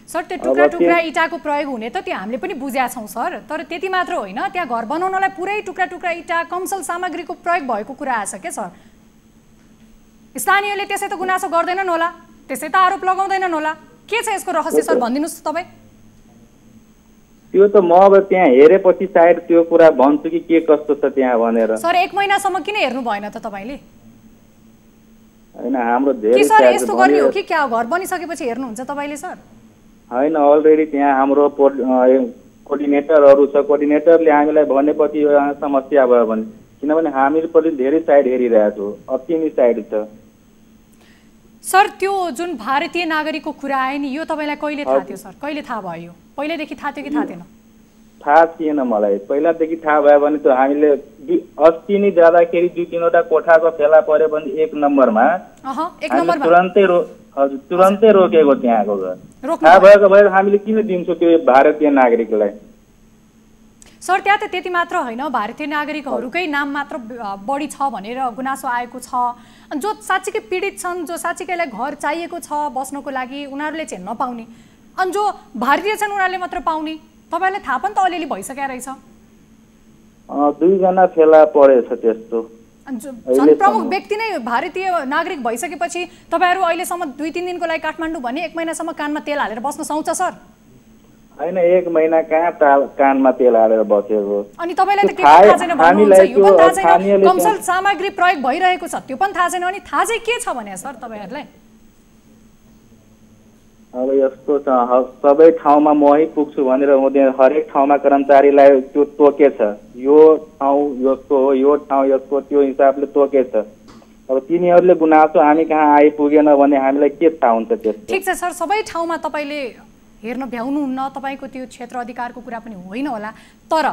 सर त्यो टुक्रा टुक्रा इँटाको प्रयोग हुने त त्यो हामीले पनि बुझेका छौँ सर, तर त्यति मात्र होइन, त्यहाँ घर बनाउनलाई पुरै टुक्रा टुक्रा इँटा कमसल सामग्रीको प्रयोग भएको कुरा आएछ क्या सर। स्थानीयले त्यसै त गुनासो गर्दैनन् होला, त्यसै त आरोप लगाउँदैनन् होला, के छ यसको रहस्य सर भनिदिनुहोस् तपाईँ। त्यो त म अब त्यहाँ हेरेपछि सायद त्यो कुरा भन्छु कि के कस्तो छ त्यहाँ भनेर। सर 1 महिनासम्म किन हेर्नु भएन त तपाईँले? होइन हाम्रो धेरै के सर यस्तो गर्ने हो कि क्या घर बनिसकेपछि हेर्नुहुन्छ तपाईँले सर? होइन अलरेडी त्यहाँ हाम्रो कोअर्डिनेटरहरू छ, कोअर्डिनेटरले हामीलाई भनेपछि यो समस्या भयो भने, किनभने हामीले पनि धेरै साइड हेरिरहेको छौँ, अब 3 साइड छ। सर त्यो जुन भारतीय नागरिकको कुरा आयो नि यो तपाईँलाई कहिले थाहा थियो सर? कहिले थाहा भयो? पहिल्यैदेखि थाहा थियो कि थाहा थिएन? थाहा थिएन मलाई, पहिलादेखि थाहा भयो भने त हामीले 80 नै जाँदाखेरि 2-3वटा कोठाको फेला पर्यो भने 1 नम्बरमा तुरन्तै रोकेको त्यहाँको घर। थाहा भएको भएर हामीले किन दिन्छौँ त्यो भारतीय नागरिकलाई? सर त्यहाँ त त्यति मात्र होइन, भारतीय नागरिकहरूकै नाम मात्र बढी छ भनेर गुनासो आएको छ। जो साँच्चीकै पीडित छन्, जो साँच्चीकैलाई घर चाहिएको छ बस्नको लागि, उनीहरूले चाहिँ नपाउने, अनि जो भारतीय छन् उनीहरूले मात्र पाउने। तपाईँलाई थाहा पनि त अलिअलि भइसकेको रहेछ। 2 जना फेला परेछ त्यस्तो। झन् प्रमुख व्यक्ति नै भारतीय नागरिक भइसकेपछि तपाईँहरू अहिलेसम्म 2-3 दिनको लागि काठमाडौँ भने 1 महिनासम्म कानमा तेल हालेर बस्न सक्छ सर? होइन 1 महिना कहाँ कानमा तेल हालेर बसेको। अनि तपाईँलाई त के थाहा छैन भन्नुहुन्छ, यो पनि थाहा छैन कमसल सामग्री प्रयोग भइरहेको छ त्यो पनि थाहा छैन, अनि थाहा चाहिँ के छ भने सर तपाईँहरूलाई? अब यस्तो छ सबै ठाउँमा म ही पुग्छु भनेर हुँदैन, हरेक ठाउँमा कर्मचारीलाई त्यो तोकेछ, यो ठाउँ यस्तो हो, यो ठाउँ यस्तो, त्यो हिसाबले तोकेछ। अब तिनीहरूले गुनासो हामी कहाँ आइपुगेन भने हामीलाई के थाहा हुन्छ त्यस्तो? ठिक छ सर, सबै ठाउँमा तपाईँले हेर्न भ्याउनुहुन्न, तपाईँको त्यो क्षेत्र अधिकारको कुरा पनि होइन होला, तर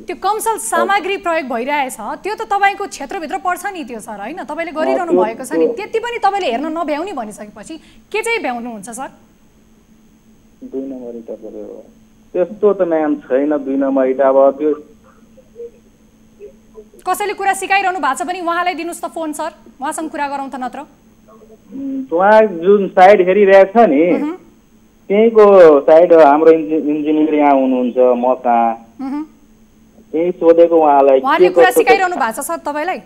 त्यो कमसल सामग्री प्रयोग भइरहेछ त्यो त तपाईँको क्षेत्रभित्र पर्छ नि त्यो सर, होइन? तपाईँले गरिरहनु भएको छ नि, त्यति पनि तपाईँले हेर्न नभ्याउने भनिसकेपछि के चाहिँ भ्याउनुहुन्छ सर? 2 नम्बर इँटा पऱ्यो त्यस्तो त म्याम छैन। 2 नम्बर इँटा अब त्यो कसैले कुरा सिकाइरहनु भएको छ भने उहाँलाई दिनुहोस् त फोन सर, उहाँसँग कुरा गरौँ त, नत्र उहाँ जुन साइड हेरिरहेछ नि त्यहीँको साइड हाम्रो इन्जिनियर यहाँ हुनुहुन्छ, म कहाँ त्यही सोधेको उहाँलाई। उहाँले कुरा सिकाइरहनु भएको छ सर तपाईँलाई?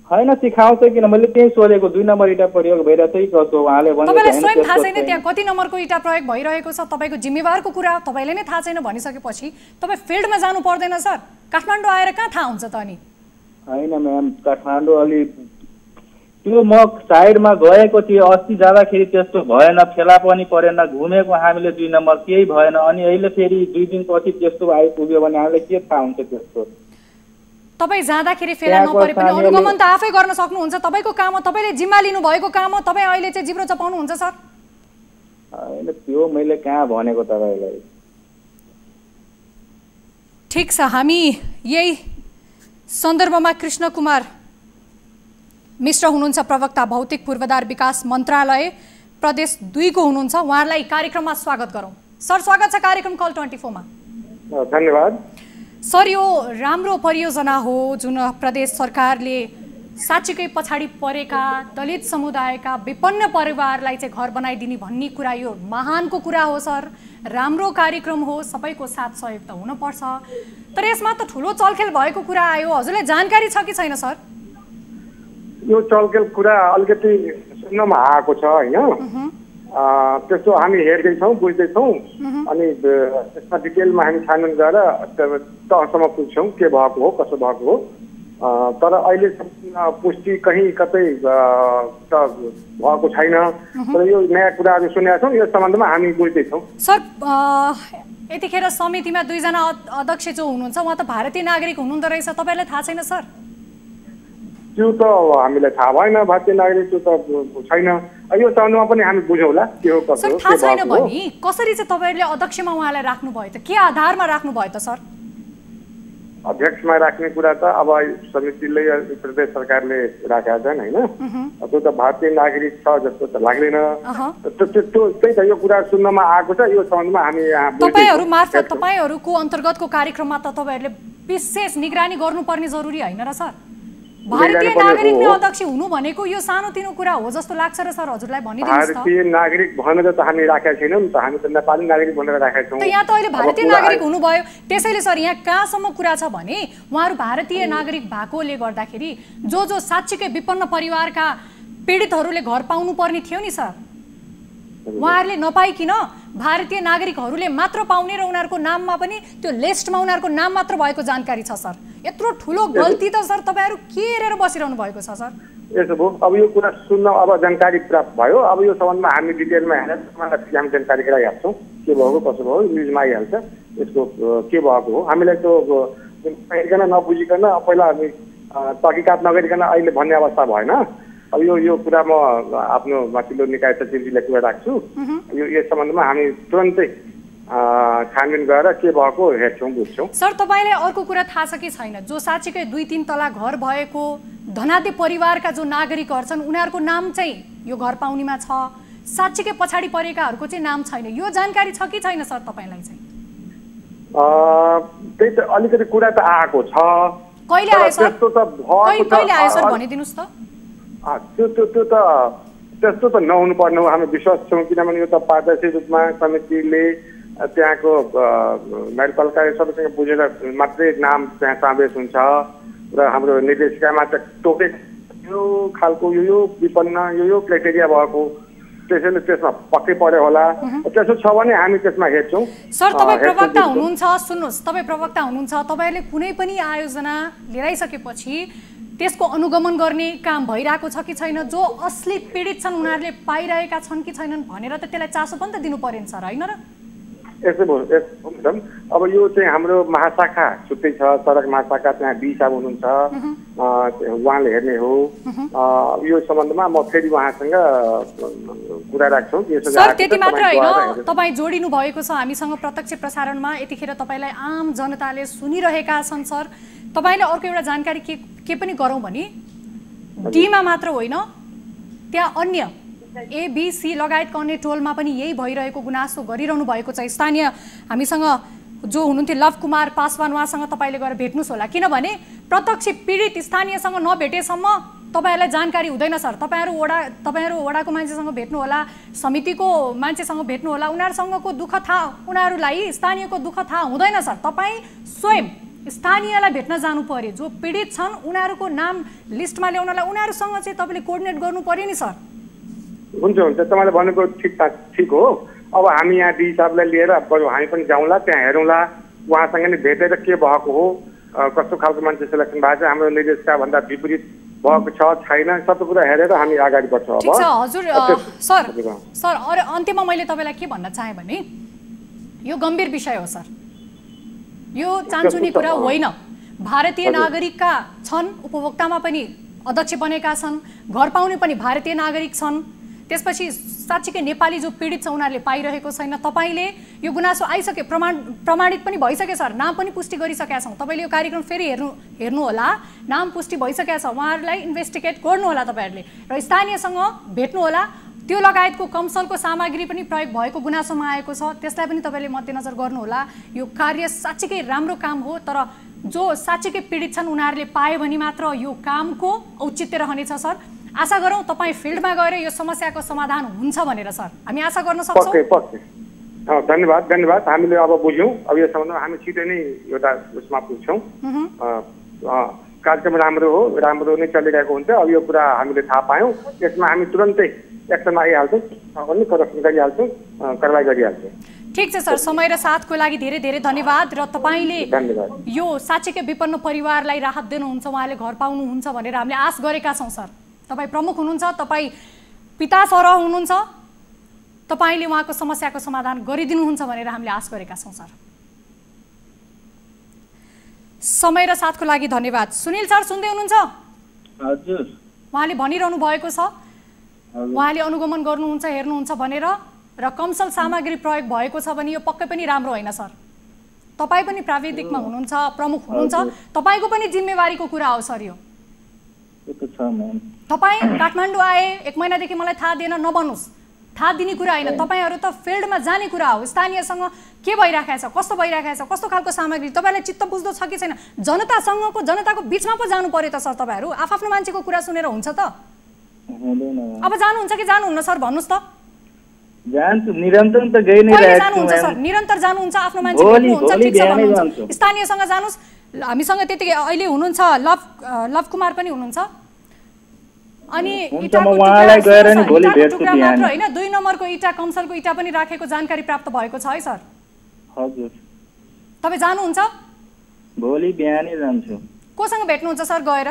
होइन सिकाउँछ किन, मैले त्यही सोधेको 2 नम्बर इँटा प्रयोग भइरहेछ कि कसो, उहाँले भने तपाईँलाई स्वयं थाहा छैन त्यहाँ कति नम्बरको इँटा प्रयोग भइरहेको छ? तपाईँको जिम्मेवारको कुरा तपाईँले नै थाहा छैन भनिसकेपछि तपाईँ फिल्डमा जानु पर्दैन सर? काठमाडौँ आएर कहाँ थाहा हुन्छ त? अनि होइन म्याम काठमाडौँ अलि त्यो म साइडमा गएको थिएँ, 80 जाँदाखेरि त्यस्तो भएन, फेला पनि परेन, घुमेको हामीले 2 नम्बर केही भएन। अनि अहिले फेरि 2 दिनपछि त्यस्तो आइपुग्यो भने हामीलाई के थाहा हुन्छ त्यस्तो? तपाईँ जाँदाखेरि फेला नपरे पनि अनुगमन त आफै गर्न सक्नुहुन्छ, तपाईँको काम हो, तपाईँले जिम्मा लिनु भएको काम हो, तपाईँ अहिले चाहिँ जिब्रो चपाउनुहुन्छ सर? होइन त्यो मैले कहाँ भनेको तपाईँलाई। ठिक छ, हामी यही सन्दर्भमा कृष्ण कुमार मिश्र हुनुहुन्छ, प्रवक्ता भौतिक पूर्वाधार विकास मन्त्रालय प्रदेश 2 को हुनुहुन्छ, उहाँलाई कार्यक्रममा स्वागत गरौँ। सर स्वागत छ कार्यक्रम कल 24 मा। धन्यवाद सर। यो राम्रो परियोजना हो जुन प्रदेश सरकारले साँच्चीकै पछाडि परेका दलित समुदायका विपन्न परिवारलाई चाहिँ घर बनाइदिने भन्ने कुरा यो महानको कुरा हो सर, राम्रो कार्यक्रम हो, सबैको साथ सहयोग त हुनुपर्छ, तर यसमा त ठुलो चलखेल भएको कुरा आयो, हजुरलाई जानकारी छ कि छैन सर? यो चलखेल कुरा अलिकति सुन्नमा आएको छ होइन, त्यस्तो हामी हेर्दैछौँ बुझ्दैछौँ, अनि त्यसमा डिटेलमा हामी छानबिन गरेर तहसम्म पुग्छौँ के भएको हो कसो भएको हो, तर अहिले पुष्टि कहीँ कतै त भएको छैन, तर यो नयाँ कुराहरू सुनेका छौँ, यस सम्बन्धमा हामी बुझ्दैछौँ। सर यतिखेर समितिमा 2 जना अध्यक्ष जो हुनुहुन्छ उहाँ त भारतीय नागरिक हुनुहुँदो रहेछ, तपाईँलाई थाहा छैन सर? त्यो त हामीलाई थाहा भएन, भारतीय नागरिक त्यो त छैन, यो सम्बन्धमा पनि हामी बुझौँला के हो कसो हो। थाहा छैन भने कसरी चाहिँ तपाईँहरूले अध्यक्षमा उहाँलाई राख्नुभयो त? के आधारमा राख्नुभयो त सर? अध्यक्षमा राख्ने कुरा त अब समितिले प्रदेश सरकारले राखेका छन् होइन, त्यो त भारतीय नागरिक छ जस्तो त लाग्दैन, त्यही त यो कुरा सुन्नमा आएको छ, यो सम्बन्धमा हामी यहाँ तपाईँहरू मार्फत तपाईँहरूको अन्तर्गतको कार्यक्रममा त तपाईँहरूले विशेष निगरानी गर्नुपर्ने जरुरी होइन र सर? भारतीय नागरिक नै अध्यक्ष हुनु भनेको यो सानोतिनो कुरा हो जस्तो लाग्छ र सर हजुरलाई भनिदिनुहोस् त। भारतीय नागरिक भनेर त हामी राखेका छैनौँ नि त, हामी त नेपाली नागरिक भनेर राखेका छौँ। त यहाँ त अहिले भारतीय नागरिक हुनुभयो, त्यसैले सर यहाँ कहाँसम्म कुरा छ भने उहाँहरू भारतीय नागरिक भएकोले गर्दाखेरि जो साँच्चीकै विपन्न परिवारका पीडितहरूले घर पाउनु पर्ने थियो नि सर, उहाँहरूले नपाइकन भारतीय नागरिकहरूले मात्र पाउने र उनीहरूको नाममा पनि त्यो लिस्टमा उनीहरूको नाम मात्र भएको जानकारी छ सर। यत्रो ठुलो गल्ती त सर तपाईँहरू के हेरेर बसिरहनु भएको छ सर? यसो भयो, अब यो कुरा सुन्न अब जानकारी प्राप्त भयो, अब यो सम्बन्धमा हामी डिटेलमा हेरेर हामी जानकारी गराइहाल्छौँ के भएको कसो भयो, न्युजमा आइहाल्छ यसको के भएको हो। हामीलाई त्यो हेरिकन नबुझिकन पहिला हामी तहकिकात नगरिकन अहिले भन्ने अवस्था भएन। अब यो कुरा म आफ्नो माथिल्लो निकाय सचिवजीलाई कुरा राख्छु। यो यस सम्बन्धमा हामी तुरन्तै छानबिन गरेर के भएको हेर्छौँ बुझ्छौँ। सर तपाईँलाई अर्को कुरा थाहा छ कि छैन, जो साँच्चीकै 2-3 तला घर भएको धनाढ्य परिवारका जो नागरिकहरू छन् उनीहरूको नाम चाहिँ यो घर पाउनेमा छ, साँच्चीकै पछाडि परेकाहरूको चाहिँ नाम छैन, यो जानकारी छ कि छैन सर तपाईँलाई चाहिँ? त्यही त अलिकति कुरा त आएको छ। कहिले आयो सर? कहिले आयो सर भनिदिनुहोस् त। त्यस्तो त नहुनु पर्ने हो, हामी विश्वास छौँ, किनभने यो त पारदर्शी रूपमा समितिले त्यहाँको नगरपालिका सबैसँग बुझेर मात्रै नाम त्यहाँ समावेश हुन्छ र हाम्रो निर्देशिकामा त टोके यो खालको यो विपन्न यो क्राइटेरिया भएको, त्यसैले त्यसमा पक्कै पर्यो होला। त्यसो छ भने हामी त्यसमा हेर्छौँ। सर तपाईँ प्रवक्ता हुनुहुन्छ, सुन्नुहोस्, तपाईँ प्रवक्ता हुनुहुन्छ, तपाईँहरूले कुनै पनि आयोजना लिएर आइसकेपछि त्यसको अनुगमन गर्ने काम भइरहेको छ कि छैन, जो असली पीडित छन् उनीहरूले पाइरहेका छन् कि छैनन् भनेर त त्यसलाई चासो पनि त दिनु पर्यो नि सर, होइन र? यसो भयो एकदम। अब यो चाहिँ हाम्रो महाशाखा छुट्टै छ, सडक महाशाखा, त्यहाँ बी साहब हुनुहुन्छ, उहाँले हेर्ने हो। यो सम्बन्धमा म फेरि उहाँसँग कुरा राख्छौँ। सर त्यति मात्र होइन, तपाईँ जोडिनु भएको छ हामीसँग प्रत्यक्ष प्रसारणमा, यतिखेर तपाईँलाई आम जनताले सुनिरहेका छन् सर। तपाईँले अर्को एउटा जानकारी के पनि गरौँ भने डीमा मात्र होइन, त्यहाँ अन्य एबीसी लगायतका अन्य टोलमा पनि यही भइरहेको गुनासो गरिरहनु भएको छ। स्थानीय हामीसँग जो हुनुहुन्थ्यो लव कुमार पासवान, उहाँसँग तपाईँले गएर भेट्नुहोस् होला, किनभने प्रत्यक्ष पीडित स्थानीयसँग नभेटेसम्म तपाईँहरूलाई जानकारी हुँदैन सर। तपाईँहरू वडाको मान्छेसँग भेट्नु होला, समितिको मान्छेसँग भेट्नु होला, उनीहरूसँगको दुःख थाहा, उनीहरूलाई स्थानीयको दुःख थाहा हुँदैन सर। तपाईँ स्वयं स्थानीयलाई भेट्न जानु पर्यो, जो पीडित छन् उनीहरूको नाम लिस्टमा ल्याउनलाई उनीहरूसँग चाहिँ तपाईँले कोअर्डिनेट गर्नु पर्यो नि सर। हुन्छ हुन्छ, तपाईँले भनेको ठिक हो। अब हामी यहाँ डी साहबलाई लिएर हामी पनि जाउँला, त्यहाँ हेरौँला, उहाँसँग नि भेटेर के भएको हो, कस्तो खालको मान्छे सेलेक्सन भएको छ, हाम्रो निर्देशका भन्दा विपरीत भएको छ छैन, सबै कुरा हेरेर हामी अगाडि बढ्छौँ। ठिक छ हजुर। सर अरू अन्त्यमा मैले तपाईँलाई के भन्न चाहेँ भने यो गम्भीर विषय हो सर, यो चान्चुने कुरा होइन। भारतीय नागरिकका छन्, उपभोक्तामा पनि अध्यक्ष बनेका छन्, घर पाउने पनि भारतीय नागरिक छन्, त्यसपछि साँच्चीकै नेपाली जो पीडित छ उनीहरूले पाइरहेको छैन। तपाईँले यो गुनासो आइसके, प्रमाणित पनि भइसकेको छ, नाम पनि पुष्टि गरिसकेका छौँ। तपाईँले यो कार्यक्रम फेरि हेर्नु होला, नाम पुष्टि भइसकेको छ, उहाँहरूलाई इन्भेस्टिगेट गर्नु होला तपाईँहरूले र स्थानीयसँग भेट्नु होला। त्यो लगायतको कमसलको सामग्री पनि प्रयोग भएको गुनासोमा आएको छ, त्यसलाई पनि तपाईँले मध्यनजर गर्नुहोला। यो कार्य साँच्चीकै राम्रो काम हो, तर जो साँच्चीकै पीडित छन् उनीहरूले पायो भने मात्र यो कामको औचित्य रहनेछ सर। आशा गरौँ तपाईँ फिल्डमा गएर यो समस्याको समाधान हुन्छ भनेर सर, हामी आशा गर्न सक्छौँ। पक्कै धन्यवाद। हामीले अब बुझ्यौँ, अब यो सम्बन्धमा हामी छिटै नै एउटा उसमा पुग्छौँ। कार्यक्रम राम्रो हो, राम्रो नै चलिरहेको हुन्छ। अब यो कुरा हामीले थाहा पायौँ, यसमा हामी तुरन्तै एक्सनमा आइहाल्छौँ, पनि करेक्सन गरिहाल्छौँ, कारवाही गरिहाल्छौँ। ठिक छ सर, समय र साथको लागि धेरै धेरै धन्यवाद। र तपाईँले यो साँच्चीकै विपन्न परिवारलाई राहत दिनुहुन्छ, उहाँले घर पाउनुहुन्छ भनेर हामीले आश गरेका छौँ सर। तपाईँ प्रमुख हुनुहुन्छ, तपाईँ पिता सरह हुनुहुन्छ, तपाईँले उहाँको समस्याको समाधान गरिदिनुहुन्छ भनेर हामीले आश गरेका छौँ सर। समय र साथको लागि धन्यवाद। सुनिल सर सुन्दै हुनुहुन्छ? हजुर। उहाँले भनिरहनु भएको छ, उहाँले अनुगमन गर्नुहुन्छ, हेर्नुहुन्छ भनेर, र कमसल सामग्री प्रयोग भएको छ भने यो पक्कै पनि राम्रो होइन सर। तपाईँ पनि प्राविधिकमा हुनुहुन्छ, प्रमुख हुनुहुन्छ, तपाईँको पनि जिम्मेवारीको कुरा हो सर यो। तपाईँ काठमाडौँ आए 1 महिनादेखि मलाई थाहा दिएन नभन्नुहोस्, थाहा दिने कुरा होइन, तपाईँहरू त फिल्डमा जाने कुरा हो। स्थानीयसँग के भइराखेको छ, कस्तो भइराखेको छ, कस्तो खालको सामग्री तपाईँलाई चित्त बुझ्दो छ कि छैन, जनताको बिचमा पो जानु पर्यो त सर। तपाईँहरू आफ्नो मान्छेको कुरा सुनेर हुन्छ त? अब जानुहुन्छ कि जानुहुन्न सर भन्नुहोस् त? जान्छु, निरन्तर त गइ नै कहिले रहेको जानुहुन्छ छु। सर? निरन्तर जानुहुन्छ, आफ्नो मान्छे भेट्नुहुन्छ, ठिक छ भन्नुहुन्छ। स्थानीयसँग जानुहोस्, हामीसँग त्यतिकै अहिले हुनुहुन्छ लव कुमार पनि हुनुहुन्छ। अनि इटाको उहाँलाई गएर नि भोलि भेट्छु टुक्रा मात्र होइन, 2 नम्बरको इटा कमसलको इटा पनि राखेको जानकारी प्राप्त भएको छ है सर। हजुर, तपाईँ जानुहुन्छ? भोलि बिहानै जान्छु। कोसँग भेट्नुहुन्छ सर गएर?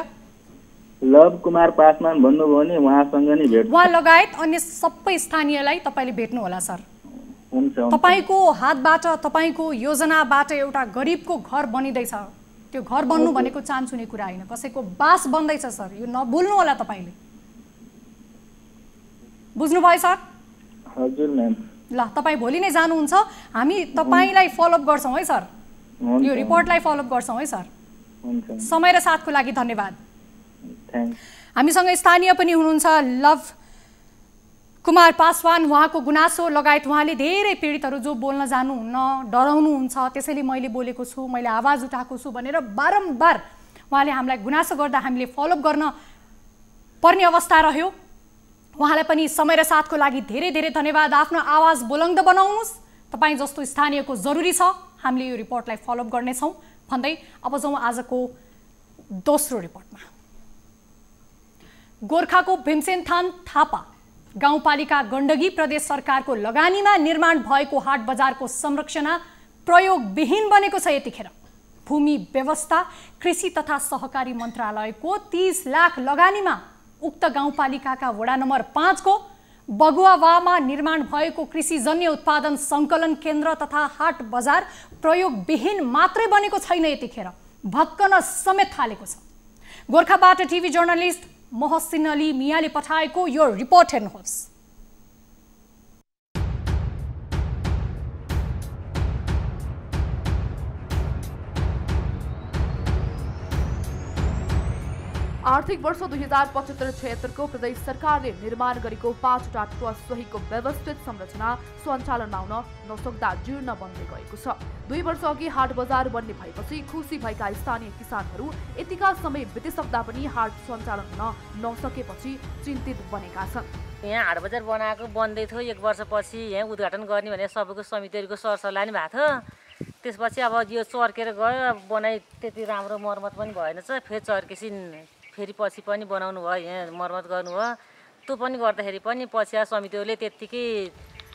लव कुमार पासवान भन्नुभयो नि, उहाँसँग नि भेट्छु। उहाँ लगायत अन्य सबै स्थानीयलाई तपाईँले भेट्नु होला सर। हुन्छ। तपाईँको हातबाट, तपाईँको योजनाबाट एउटा गरिबको घर बनिँदैछ। त्यो घर बन्नु भनेको चान्चुने कुरा होइन, कसैको बास बन्दैछ सर। यो नभुल्नु होला तपाईँले। बुझ्नुभयो सर? हजुर म्याम। ल, तपाईँ भोलि नै जानुहुन्छ, हामी तपाईँलाई फलोअप गर्छौँ है सर। यो रिपोर्टलाई फलोअप गर्छौँ है सर। समय र साथको लागि धन्यवाद। हामीसँग स्थानीय पनि हुनुहुन्छ लव कुमार पासवान। उहाँको गुनासो लगायत उहाँले धेरै पीडितहरू जो बोल्न जानुहुन्न, डराउनुहुन्छ, त्यसैले मैले बोलेको छु, मैले आवाज उठाएको छु भनेर बारम्बार उहाँले हामीलाई गुनासो गर्दा हामीले फलोअप गर्न पर्ने अवस्था रह्यो। उहाँलाई पनि समय र साथको लागि धेरै धेरै धन्यवाद। आफ्नो आवाज बुलन्द बनाउनुहोस्, तपाईँ जस्तो स्थानीयको जरुरी छ। हामीले यो रिपोर्टलाई फलोअप गर्नेछौँ भन्दै अब जाउँ आजको दोस्रो रिपोर्टमा। गोर्खाको भीमसेनथान थापा गाउँपालिका गण्डकी प्रदेश सरकारको लगानीमा निर्माण भएको हाट बजारको संरक्षण प्रयोगविहीन बनेको छ। यतिखेर भूमि व्यवस्था कृषि तथा सहकारी मन्त्रालयको 30 लाख लगानीमा उक्त गाउँपालिकाका वडा नम्बर 5 को बगुवावामा निर्माण भएको कृषिजन्य उत्पादन सङ्कलन केन्द्र तथा हाट बजार प्रयोगविहीन मात्रै बनेको छैन, यतिखेर भत्कन समेत थालेको छ। गोर्खाबाट टिभी जर्नलिस्ट मोहसिन अली मियाले पठाएको यो रिपोर्ट हेर्नुहोस्। आर्थिक वर्ष 2075-76 को प्रदेश सरकारले निर्माण गरेको 5वटा ट्रस्ट सहितको व्यवस्थित संरचना सञ्चालनमा आउन नसक्दा जीर्ण बन्दै गएको छ। 2 वर्ष अघि हाट बजार बन्ने भएपछि खुसी भएका स्थानीय किसानहरू यतिका समय बितिसक्दा पनि हाट सञ्चालन हुन नसकेपछि चिन्तित बनेका छन्। यहाँ हाट बजार बनाएको बन्दै थियो, 1 वर्षपछि यहाँ उद्घाटन गर्ने भने सबैको समितिहरूको सरसल्लाह नि भएको थियो। त्यसपछि अब यो चर्केर गयो, बनाइ त्यति राम्रो मर्मत पनि भएन छ। फेरि चर्केपछि फेरि पछि पनि बनाउनु भयो, यहाँ मर्मत गर्नुभयो। त्यो पनि गर्दाखेरि पनि पछि समितिहरूले त्यत्तिकै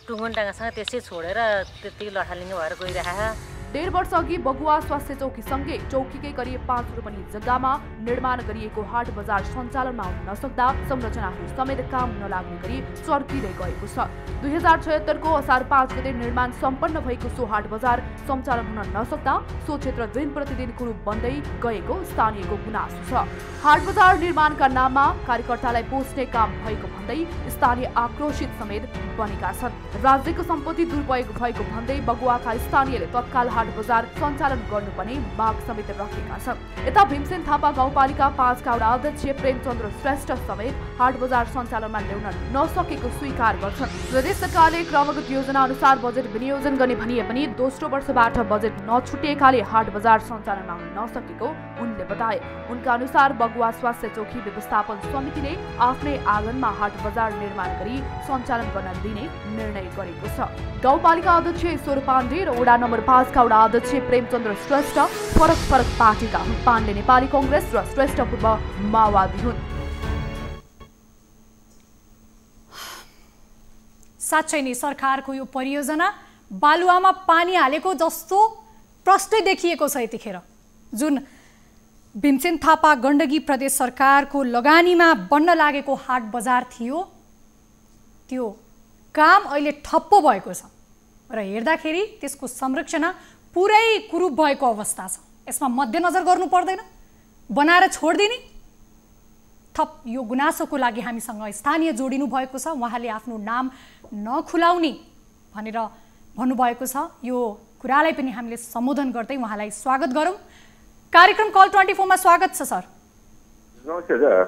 टुङ्गनटाङ्गासँग त्यसै छोडेर त्यत्तिकै लथालिङ्ग भएर गइरहेको। 1.5 वर्ष अघि बगुवा स्वास्थ्य चौकीसँगै चौकीकै करिब 5 रोपनी जग्गामा निर्माण गरिएको हाट बजार सञ्चालनमा आउन नसक्दा संरचनाहरू समेत काम नलाग्ने गरी चर्किँदै गएको छ। 2076 को असार 5 गते निर्माण सम्पन्न भएको सो हाट बजार सञ्चालन हुन नसक्दा सो क्षेत्र दिन प्रतिदिन कुरूप बन्दै गएको स्थानीयको गुनासो छ। हाट बजार निर्माणका नाममा कार्यकर्तालाई पोस्ने काम भएको भन्दै स्थानीय आक्रोशित समेत बनेका छन्। राज्यको सम्पत्ति दुरुपयोग भएको भन्दै बगुवाका स्थानीयले तत्काल हाट बजार सञ्चालन गर्नुपर्ने माग समेत राखेका छन्। यता भीमसेन थापा गाउँपालिका 5 का वडा अध्यक्ष प्रेमचन्द्र श्रेष्ठ समेत हाट बजार सञ्चालनमा ल्याउन नसकेको स्वीकार गर्छन्। प्रदेश सरकारले क्रमगत योजना अनुसार बजेट विनियोजन गर्ने भनिए पनि दोस्रो वर्षबाट बजेट नछुटिएकाले हाट बजार सञ्चालनमा आउन नसकेको उनले बताए। उनका अनुसार बगुवा स्वास्थ्य चौकी व्यवस्थापन समितिले आफ्नै आँगनमा हाट बजार निर्माण गरी सञ्चालन गर्न दिने निर्णय गरेको छ। गाउँपालिका अध्यक्ष ईश्वर पाण्डे र वडा नम्बर 5 का वडा अध्यक्ष प्रेमचन्द्र श्रेष्ठ फरक पार्टीका हुन्। पाण्डे नेपाली कांग्रेस र श्रेष्ठ पूर्व माओवादी हुन्। साँच्चै नै सरकारको यो परियोजना बालुवामा पानी हालेको जस्तो प्रष्टै देखिएको छ। यतिखेर जुन भीमसेन थापा गण्डकी प्रदेश सरकारको लगानीमा बन्न लागेको हाट बजार थियो, त्यो काम अहिले ठप्प भएको छ र हेर्दाखेरि त्यसको संरक्षण पुरै कुरूप भएको अवस्था छ। यसमा मध्यनजर गर्नु पर्दैन, बनाएर छोड्दिने। थप यो गुनासोको लागि हामीसँग स्थानीय जोडिनु भएको छ। उहाँले आफ्नो नाम नखुलाउने भनेर भन्नुभएको छ। यो कुरालाई पनि हामीले सम्बोधन गर्दै उहाँलाई स्वागत गरौँ। कार्यक्रम कल 24 मा स्वागत छ सर। नमस्ते सर।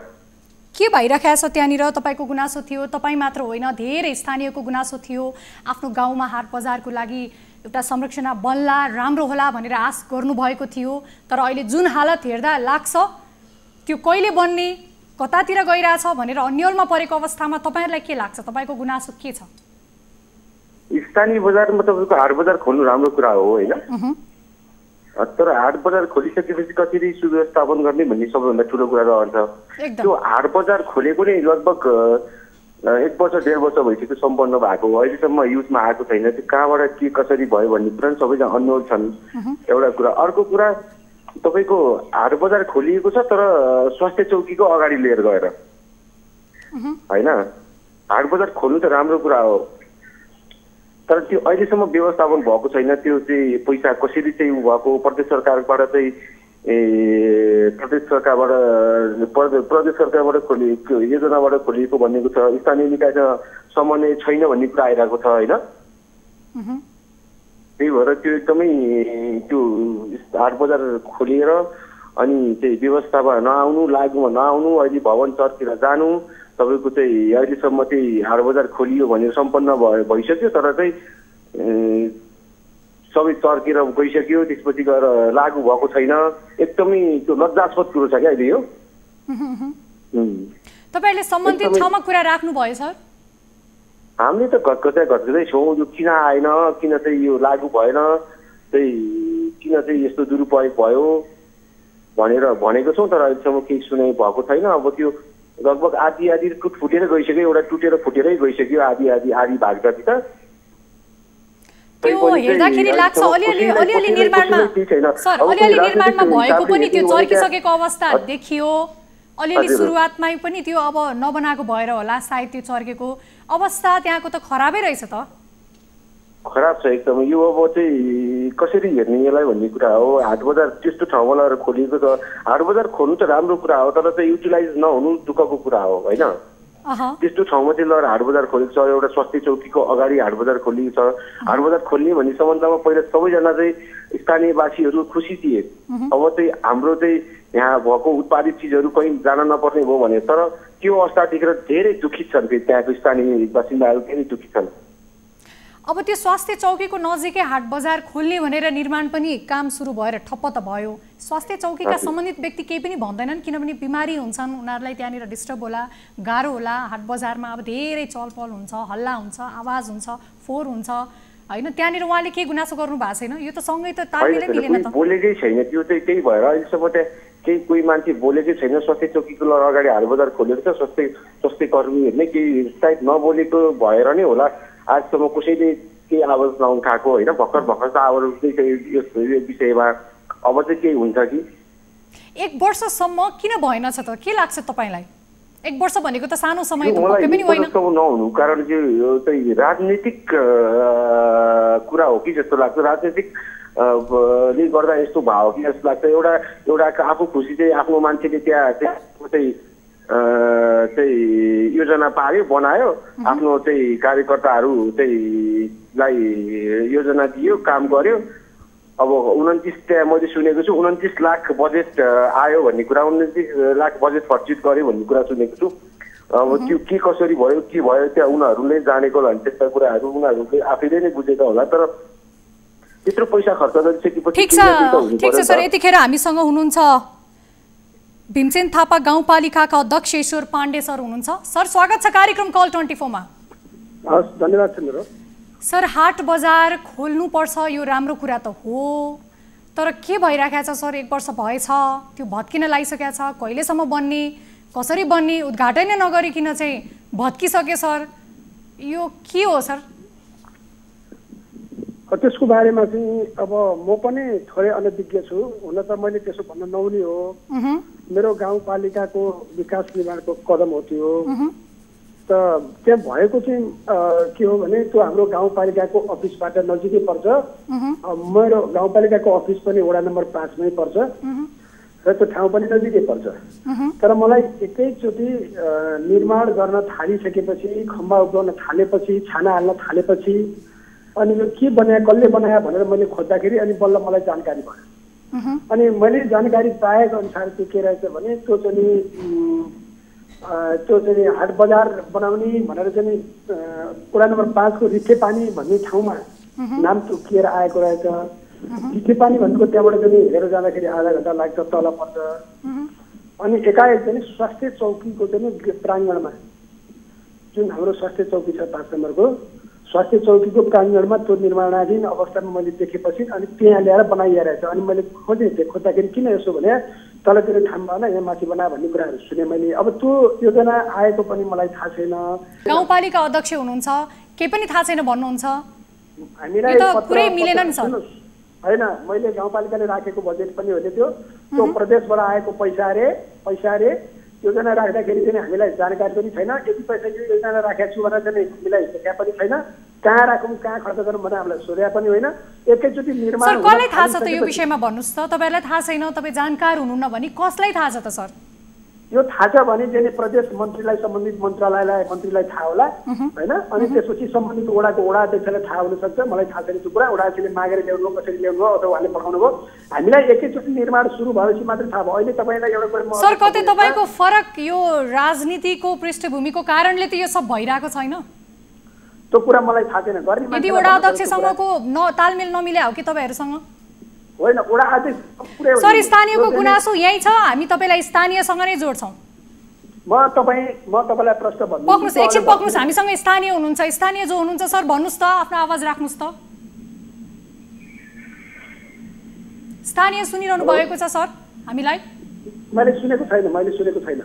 के भइरहेको छ त्यहाँनिर? तपाईँको गुनासो थियो, तपाईँ मात्र होइन धेरै स्थानीयको गुनासो थियो, आफ्नो गाउँमा हाट बजारको लागि एउटा संरचना बन्ला, राम्रो होला भनेर आश गर्नुभएको थियो, तर अहिले जुन हालत हेर्दा लाग्छ त्यो कहिले बन्ने, कतातिर गइरहेछ भनेर अन्यलमा परेको अवस्थामा तपाईँहरूलाई के लाग्छ? तपाईँको गुनासो के छ? स्थानीय बजारमा तपाईँको हाट बजार खोल्नु राम्रो कुरा हो होइन, तर हाट बजार खोलिसकेपछि कसरी सुव्यवस्थापन गर्ने भन्ने सबैभन्दा ठुलो कुरा रहन्छ। त्यो हाट बजार खोलेको नै लगभग 1 वर्ष 1.5 वर्ष भइसक्यो सम्पन्न भएको, अहिलेसम्म युजमा आएको छैन। त्यो कहाँबाट के कसरी भयो भन्ने कुरा सबैजना अन्यल छन्, एउटा कुरा। अर्को कुरा तपाईँको हाट बजार खोलिएको छ तर स्वास्थ्य चौकीको अगाडि लिएर गएर होइन। हाट बजार खोल्नु त राम्रो कुरा हो, तर त्यो अहिलेसम्म व्यवस्थापन भएको छैन। त्यो चाहिँ पैसा कसरी चाहिँ भएको, प्रदेश सरकारबाट चाहिँ प्रदेश सरकारबाट खोलिएको योजनाबाट खोलिएको भनेको छ, स्थानीय निकायसँग समन्वय छैन भन्ने कुरा आइरहेको छ होइन। त्यही भएर त्यो एकदमै त्यो हाट बजार खोलिएर अनि चाहिँ व्यवस्थामा नआउनु, लागुमा नआउनु, अहिले भवन चर्केर जानु, तपाईँको चाहिँ अहिलेसम्म चाहिँ हाट बजार खोलियो भनेर सम्पन्न भइसक्यो तर चाहिँ सबै चर्केर गइसक्यो, त्यसपछि गएर लागु भएको छैन। एकदमै त्यो लज्जास्पद कुरो छ क्या अहिले यो। तपाईँले सम्बन्धित ठाउँमा कुरा राख्नुभयो सर? हामीले त घटघटै छौँ, यो किन आएन, किन चाहिँ यो लागु भएन, चाहिँ किन चाहिँ यस्तो दुरुपयोग भयो भनेर भनेको छौँ, तर अहिलेसम्म केही सुनाइ भएको छैन। अब त्यो लगभग आधी फुटेर गइसक्यो, एउटा टुटेर फुटेरै गइसक्यो आधी भाग जति त। त्यो हेर्दाखेरि लाग्छ अलिअलि निर्माणमा भएको पनि त्यो चर्किसकेको अवस्था देखियो। अलिअलि सुरुवातमै पनि त्यो अब नबनाएको भएर होला सायद त्यो चर्केको अवस्था त्यहाँको त खराबै रहेछ त। खराब छ एकदम। यो अब चाहिँ कसरी हेर्ने यसलाई भन्ने कुरा हो। हाट बजार त्यस्तो ठाउँमा लगेर खोलिएको छ। हाट बजार खोल्नु त राम्रो कुरा हो, तर चाहिँ युटिलाइज नहुनु दुःखको कुरा हो होइन। त्यस्तो ठाउँमा चाहिँ लगेर हाट बजार खोलेको छ, एउटा स्वास्थ्य चौकीको अगाडि हाट बजार खोलिएको छ। हाट बजार खोल्ने भन्ने सम्बन्धमा पहिला सबैजना चाहिँ स्थानीयवासीहरू खुसी थिए। अब चाहिँ हाम्रो चाहिँ यहाँ भएको उत्पादित चिजहरू कहीँ जान नपर्ने भयो भने, तर त्यो अवस्था देखेर धेरै दुखित छन्। त्यहाँको स्थानीय बासिन्दाहरू धेरै दुखित छन्। अब त्यो स्वास्थ्य चौकीको नजिकै हाट बजार खोल्ने भनेर निर्माण पनि काम सुरु भएर ठप्प त भयो। स्वास्थ्य चौकीका सम्बन्धित व्यक्ति केही पनि भन्दैनन्, किनभने बिमारी हुन्छन्, उनीहरूलाई त्यहाँनिर डिस्टर्ब होला, गाह्रो होला। हाट बजारमा अब धेरै चलपल हुन्छ, हल्ला हुन्छ, आवाज हुन्छ, फोहोर हुन्छ होइन। त्यहाँनिर उहाँले के गुनासो गर्नु भएको छैन? यो त सँगै त तालमेलै मिलेन त। बोलेकै छैन त्यो चाहिँ, त्यही भएर अहिलेसम्म त्यहाँ केही कोही मान्छे बोलेकै छैन। स्वास्थ्य चौकीको अगाडि हाट बजार खोलेको छ, स्वास्थ्य कर्मीहरू नै केही सायद नबोलेको भएर नै होला आजसम्म कसैले केही आवाज नउठाएको होइन। भर्खर त आवाज उठ्दैछ यो विषयमा। अब चाहिँ केही हुन्छ कि? 1 वर्षसम्म किन भएन छ त? के लाग्छ तपाईँलाई? 1 वर्ष भनेको त सानो समय त पक्कै पनि होइन। नहुनु कारण चाहिँ यो चाहिँ राजनीतिक कुरा हो कि जस्तो लाग्छ। राजनीतिक ले गर्दा यस्तो भयो कि जस्तो लाग्छ। एउटा आफू खुसी चाहिँ आफ्नो मान्छेले त्यहाँ चाहिँ योजना पार्यो, बनायो, आफ्नो चाहिँ कार्यकर्ताहरू चाहिँ लाई योजना दियो, काम गर्यो। अब 29 त्यहाँ मैले सुनेको छु 29 लाख बजेट आयो भन्ने कुरा, 29 लाख बजेट खर्चित गर्यो भन्ने कुरा सुनेको छु। अब त्यो के कसरी भयो के भयो त्यहाँ उनीहरूले जानेको होला, त्यस्ता कुराहरू उनीहरूले आफैले नै बुझेका होला। तर त्यत्रो पैसा खर्च गरिसकेपछि ठिक छ सर। यतिखेर हामीसँग हुनुहुन्छ भीमसेन थापा गाउँपालिकाका अध्यक्ष ईश्वर पाण्डे सर हुनुहुन्छ। सर स्वागत छ कार्यक्रम कल 24 मा। हस् धन्यवाद छ मेरो। सर हाट बजार खोल्नुपर्छ यो राम्रो कुरा त हो, तर के भइराखेको छ सर? 1 वर्ष भएछ, त्यो भत्किन लागिसकेको छ। कहिलेसम्म बन्ने, कसरी बन्ने, उद्घाटन नै नगरिकन चाहिँ भत्किसके सर। यो के हो सर? त्यसको बारेमा चाहिँ अब म पनि थोरै अनभिज्ञ छु। हुन त मैले त्यसो भन्न नहुने हो। मेरो गाउँपालिकाको विकास निर्माणको कदम हो त्यो। त त्यहाँ भएको चाहिँ के हो भने त्यो हाम्रो गाउँपालिकाको अफिसबाट नजिकै पर्छ। मेरो गाउँपालिकाको अफिस पनि वडा नम्बर 5 मै पर्छ र त्यो ठाउँ पनि नजिकै पर्छ। तर मलाई एकैचोटि निर्माण गर्न थालिसकेपछि, खम्बा उब्जाउन थालेपछि, छाना हाल्न थालेपछि अनि यो के बनायो, कसले बनायो भनेर मैले खोज्दाखेरि अनि बल्ल मलाई जानकारी भयो। अनि मैले जानकारी पाएको अनुसार चाहिँ के रहेछ भने त्यो चाहिँ त्यो चाहिँ हाट बजार बनाउने भनेर चाहिँ वडा नम्बर 5 को रिठे पानी भन्ने ठाउँमा नाम तोकिएर आएको रहेछ। रिठे पानी भनेको त्यहाँबाट चाहिँ हेरेर जाँदाखेरि आधा घन्टा लाग्छ, तल पर्छ। अनि एकाएक चाहिँ स्वास्थ्य चौकीको चाहिँ प्राङ्गणमा जुन हाम्रो स्वास्थ्य चौकी छ 5 नम्बरको स्वास्थ्य चौकीको प्राङ्गणमा त्यो निर्माणाधीन अवस्थामा मैले देखेपछि अनि त्यहाँ ल्याएर बनाइएको रहेछ। अनि मैले खोज्दाखेरि किन यसो भने तलतिर ठाउँ भएन यहाँ माथि बना भन्ने कुराहरू सुने मैले। अब त्यो योजना आएको पनि मलाई थाहा छैन। गाउँपालिका अध्यक्ष हुनुहुन्छ, केही पनि थाहा छैन भन्नुहुन्छ? हामीलाई पुरै मिलेन नि सर। हैन, मैले गाउँपालिकाले राखेको बजेट पनि हो त्यो प्रदेशबाट आएको पैसा अरे योजना राख्दाखेरि चाहिँ हामीलाई जानकारी पनि छैन। यति पैसा यो योजना राखेको छु भनेर चाहिँ हामीलाई देखा पनि छैन। कहाँ राखौँ कहाँ खर्च गरौँ भनेर हामीलाई सोधेको पनि होइन। एकैचोटि निर्माण सर कसलाई थाहा छ त यो विषयमा भन्नुस् त? तपाईहरुलाई थाहा छैन, तपाई जानकार हुनुहुन्न भने कसलाई थाहा छ त सर? यो थाहा छ भने चाहिँ प्रदेश मन्त्रीलाई सम्बन्धित मन्त्रीलाई थाहा होला हैन। अनि त्यसपछि सम्बन्धित वडाको वडा अध्यक्षलाई थाहा हुन सक्छ। मलाई थाहा छैन त्यो कुरा। वडा अध्यक्षले मागेर ल्याउनु कसरी ल्याउनु अथवा उहाँले पठाउनु भयो। हामीलाई एकैचोटि निर्माण सुरु भएपछि मात्र थाहा भयो। अहिले तपाईलाई एउटा कुरा सर कतै तपाईको फरक यो राजनीतिको पृष्ठभूमिको कारणले त यो सब भइराको छैन? त्यो कुरा मलाई थाहा छैन। यदि वडा अध्यक्षसँगको तालमेल नमिल्या हो कि तपाईहरुसँग? होइन, वडा अध्यक्ष पुरै सर स्थानीयको गुनासो यही छ। हामी तपाईलाई स्थानीयसँग नै जोड्छौं। म तपाईलाई प्रश्न भन्छु। पक्नुस्, एकछिन पक्नुस्। हामीसँग स्थानीय हुनुहुन्छ, स्थानीय जो हुनुहुन्छ सर भन्नुस् त, आफ्नो आवाज राख्नुस् त। स्थानीय सुनिरहनु भएको छ सर हामीलाई? मैले सुनेको छैन।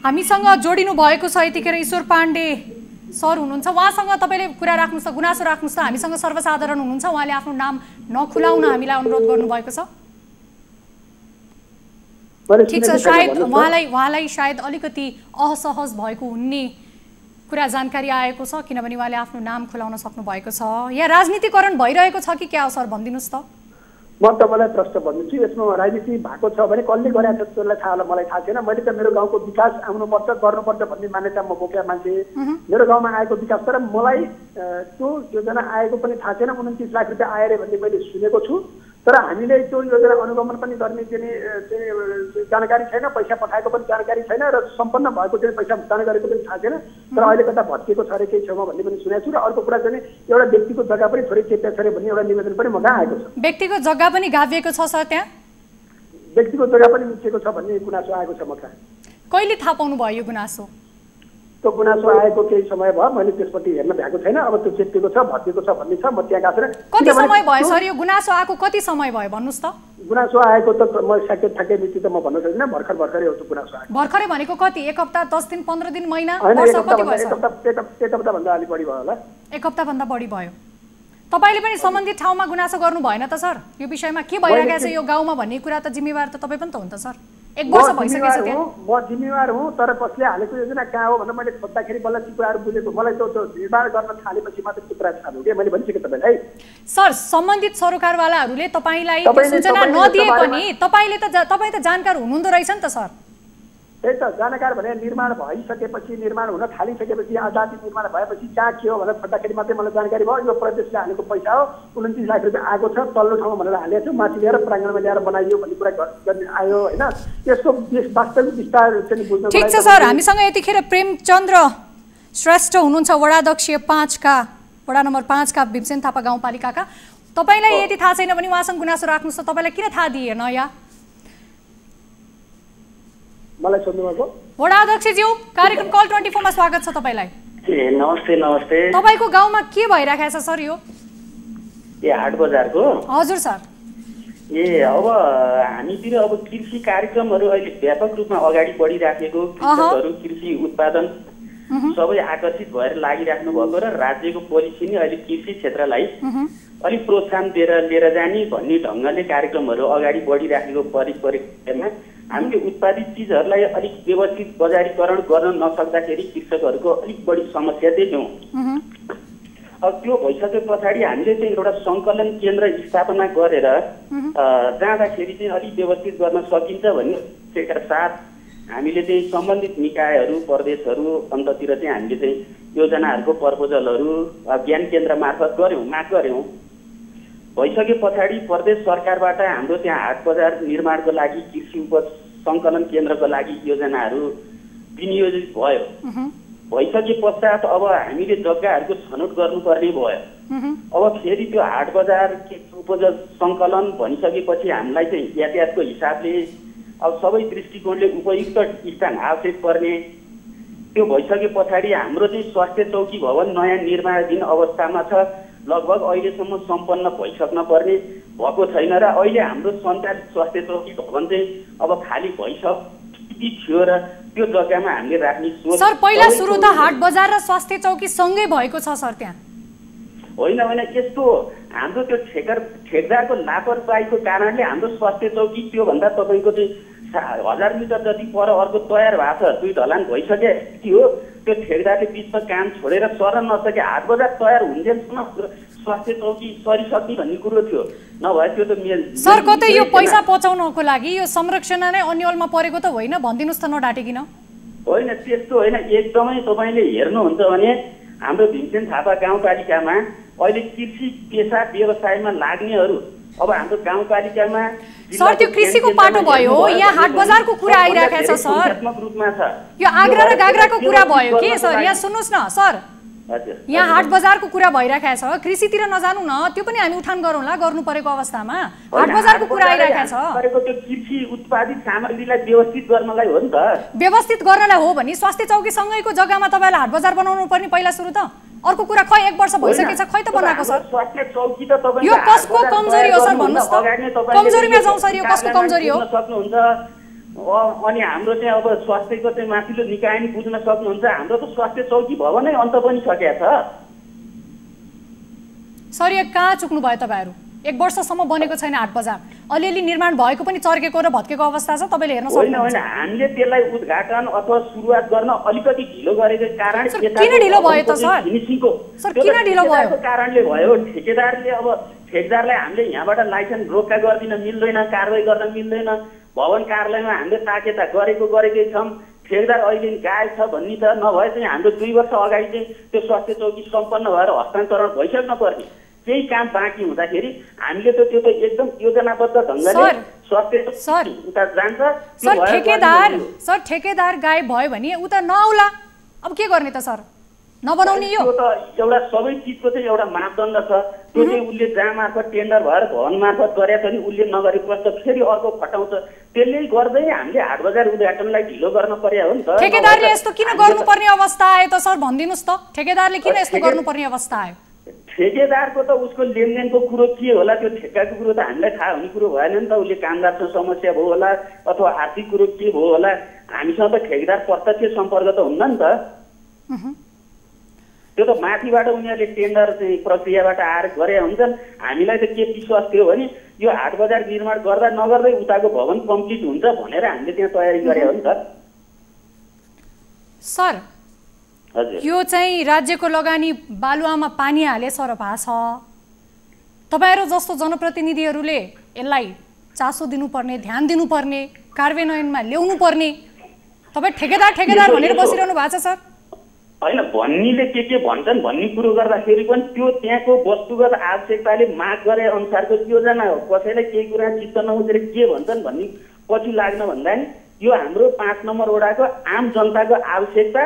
हामीसँग जोडिनु भएको छ यतिखेर ईश्वर पाण्डे सर हुनुहुन्छ। उहाँसँग तपाईले कुरा राख्नुस् त, गुनासो राख्नुस् त। हामीसँग सर्वसाधारण हुनुहुन्छ, उहाँले आफ्नो नाम नखुलाउन हामीलाई अनुरोध गर्नुभएको छ। ठिक छ, सायद उहाँलाई सायद अलिकति असहज भएको हुने कुरा जानकारी आएको छ, किनभने उहाँले आफ्नो नाम खुलाउन सक्नु भएको छ। या राजनीतिकरण भइरहेको छ कि क्या हो सर, भनिदिनुस् त। म तपाईलाई प्रश्न भन्छु, यसमा राजनीति भएको छ भने कसले गरेको छ त्यसलाई थाहा होला, मलाई थाहा छैन। मैले त मेरो गाउँको विकास आउनुपर्छ, गर्नुपर्छ भन्ने मान्यता म बोकेको मान्छे। मेरो गाउँमा आएको विकास, तर मलाई त्यो योजना आएको पनि थाहा छैन। 29 लाख रुपियाँ आयो भन्ने मैले सुनेको छु, तर हामीले त्यो योजना अनुगमन पनि गर्ने चाहिँ जानकारी छैन। पैसा पठाएको पनि जानकारी छैन र सम्पन्न भएको चाहिँ पैसा भुक्तान गरेको पनि थाहा छैन। तर अहिले कता भत्किएको छ अरे केही छेउमा भन्ने पनि सुनेको छु। र अर्को कुरा चाहिँ एउटा व्यक्तिको जग्गा पनि थोरै चेप्या छ अरे भन्ने एउटा निवेदन पनि म कहाँ आएको छ। व्यक्तिको जग्गा पनि गाभिएको छ सर त्यहाँ? व्यक्तिको जग्गा पनि मिचेको छ भन्ने गुनासो आएको छ म कहाँ। कहिले थाहा पाउनु भयो यो गुनासो? त्यो गुनासो आएको केही समय भयो, मैले त्यसपट्टि हेर्न भ्याएको छैन। अब त्यो चेपेको छ भत्किएको छ भन्ने छ, म त्यहाँ गएको छैन। कति समय भयो सर यो गुनासो आएको? कति समय भयो भन्नुस् त? गुनासो आएको त म ठ्याक्कै मिति त म भन्न सक्दिनँ। भर्खरै हो त्यो गुनासो आएको। भर्खरै भनेको कति? 1 हप्ता, 10 दिन, 15 दिन, महिना, वर्ष कति भयो सर? एक हप्ता भन्दा अलि बढी भयो होला। 1 हप्ता भन्दा बढी भयो। तपाईले पनि सम्बन्धित ठाउँमा गुनासो गर्नु भएन त सर? यो विषयमा के भइरहेको छ यो गाउँमा भन्ने कुरा त जिम्मेवार त तपाई पनि त हो नि त सर? 1 वर्ष भइसकेछ त्यहाँ। म जिम्मेवार हुँ, तर कसले हालेको योजना कहाँ हो भनेर मैले खोज्दाखेरि बल्ल ती कुराहरू बुझेको। मलाई त्यो निर्माण गर्न थालेपछि मात्र त्यो कुरा थाहा भयो। मैले भनिसकेँ तपाईँलाई। सर सम्बन्धित सरोकारवालाहरूले तपाईलाई सूचना नदिए पनि तपाईँ त जानकार हुनुहुँदो रहेछ नि त सर? त्यही त जानकार भने निर्माण भइसकेपछि, निर्माण हुन थालिसकेपछि, आजादी निर्माण भएपछि कहाँ के हो भनेर खोज्दाखेरि मात्रै मलाई जानकारी भयो। यो प्रदेशले हालेको पैसा हो, 29 लाख रुपियाँ आएको छ, तल्लो ठाउँमा भनेर हालेको छु, माथि ल्याएर प्राङ्गणमा ल्याएर बनाइयो भन्ने कुरा गर्ने आयो होइन। यसको वास्तविक विस्तार चाहिँ बुझ्न। ठिक छ सर, हामीसँग यतिखेर प्रेमचन्द्र श्रेष्ठ हुनुहुन्छ, वडाध्यक्ष 5 का, वडा नम्बर 5 का भीमसेन थापा गाउँपालिकाका। तपाईलाई यदि थाहा छैन भने उहाँसँग गुनासो राख्नुस् त। तपाईलाई किन थाहा दिएन या? मलाई सोध्नु भएको? वडा अध्यक्षज्यू, कार्यक्रम कल 24 मा स्वागत छ तपाईलाई। नमस्ते। तपाईको गाउँमा के भइराखेको छ सर यो? हाट बजारको? हजुर सर। अब हामीतिर अब कृषि कार्यक्रमहरू अहिले व्यापक रूपमा अगाडि बढिराखेको, कृषकहरू कृषि उत्पादन सबै आकर्षित भएर लागिराख्नु भएको र राज्यको पोलिसी नै अहिले कृषि क्षेत्रलाई अलिक प्रोत्साहन लिएर जाने भन्ने ढङ्गले कार्यक्रमहरू अगाडि बढिराखेको परिप्रेक्ष्यमा हामीले उत्पादित चिजहरूलाई अलिक व्यवस्थित बजारीकरण गर्न नसक्दाखेरि कृषकहरूको अलिक बढी समस्या देख्यौँ। अब त्यो भइसके पछाडि हामीले चाहिँ एउटा सङ्कलन केन्द्र स्थापना गरेर जाँदाखेरि चाहिँ अलिक व्यवस्थित गर्न सकिन्छ भन्ने साथ हामीले चाहिँ सम्बन्धित निकायहरू, प्रदेशहरू अन्ततिर चाहिँ हामीले चाहिँ योजनाहरूको प्रपोजलहरू ज्ञान केन्द्र मार्फत माग गऱ्यौँ। भइसके पछाडि प्रदेश सरकारबाट हाम्रो त्यहाँ हाट बजार निर्माणको लागि, कृषि उपज सङ्कलन केन्द्रको लागि योजनाहरू विनियोजित भयो। भइसके पश्चात अब हामीले जग्गाहरूको छनौट गर्नुपर्ने भयो। अब फेरि त्यो हाट बजार के उपज सङ्कलन भनिसकेपछि हामीलाई चाहिँ यातायातको हिसाबले अब सबै दृष्टिकोणले उपयुक्त स्थान आवश्यक पर्ने। त्यो भइसके पछाडि हाम्रो चाहिँ स्वास्थ्य चौकी भवन नयाँ निर्माणाधीन अवस्थामा छ। लगभग अहिलेसम्म सम्पन्न भइसक्न पर्ने भएको छैन र अहिले हाम्रो सञ्चालित स्वास्थ्य चौकी भवन चाहिँ अब खाली थियो र त्यो जग्गामा हामीले राख्ने सोच। सर पहिला सुरु त हाट बजार र स्वास्थ्य चौकी सँगै भएको छ सर त्यहाँ? होइन होइन, यस्तो हाम्रो त्यो ठेकदारको लापरवाहीको कारणले हाम्रो स्वास्थ्य चौकी त्योभन्दा तपाईँको चाहिँ 1000 मिटर जति पर अर्को तयार भएको छ, 2 ढलान भइसकेको थियो। त्यो ठेकदारले बिचमा काम छोडेर सर्न नसके हाट बजार तयार हुन्जेलसम्म स्वास्थ्य चौकी सरिसक्ने भन्ने कुरो थियो। नभए त्यो त सर कतै यो पैसा पचाउनको लागि यो संरक्षण नै अन्यलमा परेको त होइन भनिदिनुस् त नडाटेकिन। होइन त्यस्तो होइन, एकदमै तपाईँले हेर्नुहुन्छ भने हाम्रो भीमसेन थापा गाउँपालिकामा अहिले कृषि पेसा व्यवसायमा लाग्नेहरू अब हाम्रो गाउँपालिकामा सर त्यो कृषिको पाटो भयो, यहाँ हाट बजारको कुरा आइराखेको छ सर। रूपमा छ यो आग्रा र गाग्राको कुरा भयो के सर? यहाँ सुन्नुस् न सर, यहाँ हाट बजारको कुरा भइराखेको छ, कृषितिर नजानु न, त्यो पनि हामी उठान गरौँला गर्नु परेको अवस्थामा। हाट बजारको कुरा आइराखेको छ, त्यो कृषि उत्पादित सामग्रीलाई व्यवस्थित गर्नलाई हो नि त। व्यवस्थित गर्नलाई हो भने स्वास्थ्य चौकी सँगैको जग्गामा तपाईँलाई हाट बजार बनाउनु पर्ने पहिला सुरु त। अर्को कुरा खै 1 वर्ष भइसकेछ खै त बनाएको सर? स्वास्थ्य चौकी त तपाईले यो कसको कमजोरी हो सर भन्नुस् त? कमजोरीमा जाउँ सर, यो कसको कमजोरी हो? सक्नुहुन्छ अनि हाम्रो चाहिँ अब स्वास्थ्यको चाहिँ माथिल्लो निकाय नि बुझ्न सक्नुहुन्छ। हाम्रो त स्वास्थ्य चौकी भवनै अन्त पनि सकेको छ सर। यो कहाँ चुक्नु भयो तपाईँहरू? 1 वर्षसम्म बनेको छैन हाट बजार, अलिअलि निर्माण भएको पनि चर्केको र भत्केको अवस्था छ, तपाईँले हेर्न सक्नुहुन्छ। होइन हामीले त्यसलाई उद्घाटन अथवा सुरुवात गर्न अलिकति ढिलो गरेको कारण किन ढिलो भयो त सर? सर किन ढिलो भयो? कारणले भयो। ठेकेदारले अब ठेकेदारलाई हामीले यहाँबाट लाइसेन्स रोक्का गर्दिन मिल्दैन, कारबाही गर्न मिल्दैन। भवन कार्यालयमा हामीले ताकेता गरेकै छौँ, ठेकेदार अहिले गायब छ भन्ने त। नभए चाहिँ हाम्रो 2 वर्ष अगाडि चाहिँ त्यो स्वास्थ्य चौकी सम्पन्न भएर हस्तान्तरण भइसक्न पर्ने। केही काम बाँकी हुँदाखेरि हामीले त त्यो त एकदम योजनाबद्ध ढङ्गले स्वास्थ्य उता जान्छ। सर ठेकेदार गायब भयो भने उता नआउला, अब के गर्ने त सर? नबनाउने यो त एउटा सबै चिजको चाहिँ एउटा मापदण्ड छ। त्यो चाहिँ उसले जहाँ मार्फत टेन्डर भएर भवन मार्फत गरेको छ नि, उसले नगरेपछि त फेरि अर्को खटाउँछ। त्यसले गर्दै हामीले हाट बजार उद्घाटनलाई ढिलो गर्न पर्यो हो नि त। ठेकेदारले यस्तो किन गर्नुपर्ने अवस्था आयो त सर भनिदिनुस् त? ठेकेदारले किन यस्तो गर्नुपर्ने अवस्था आयो? ठेकेदारको त उसको लेनदेनको कुरो के होला, त्यो ठेक्काको कुरो त हामीलाई थाहा हुने कुरो भएन नि त। उसले कामदारसँग समस्या भयो होला अथवा आर्थिक कुरो के भयो होला, हामीसँग त ठेकेदार प्रत्यक्ष सम्पर्क त हुन्न नि त। त्यो त माथिबाट उनीहरूले टेन्डर चाहिँ प्रक्रियाबाट आएर गरे हुन्छन्। हामीलाई त के विश्वास थियो भने यो हाट बजार निर्माण गर्दा नगर्दै उताको भवन कम्प्लिट हुन्छ भनेर हामीले त्यहाँ तयारी गरे हो नि त सर। यो चाहिँ राज्यको लगानी बालुवामा पानी हाले सर भएको छ। तपाईहरु जस्तो जनप्रतिनिधिहरूले यसलाई चासो दिनुपर्ने, ध्यान दिनुपर्ने, कार्यान्वयनमा ल्याउनु पर्ने। तपाई ठेकेदार भनेर बसिरहनु भएको छ सर। हैन भन्नीले के भन्छन् भन्ने कुरो गर्दाखेरि पनि त्यो त्यहाँको वस्तुगत आवश्यकताले माग गरे अनुसारको योजना हो। कसैले केही कुरा चित्त नबुझेर के भन्छन् भन्ने पछि लाग्न भन्दा नि यो हाम्रो 5 नम्बर वडाको आम जनताको आवश्यकता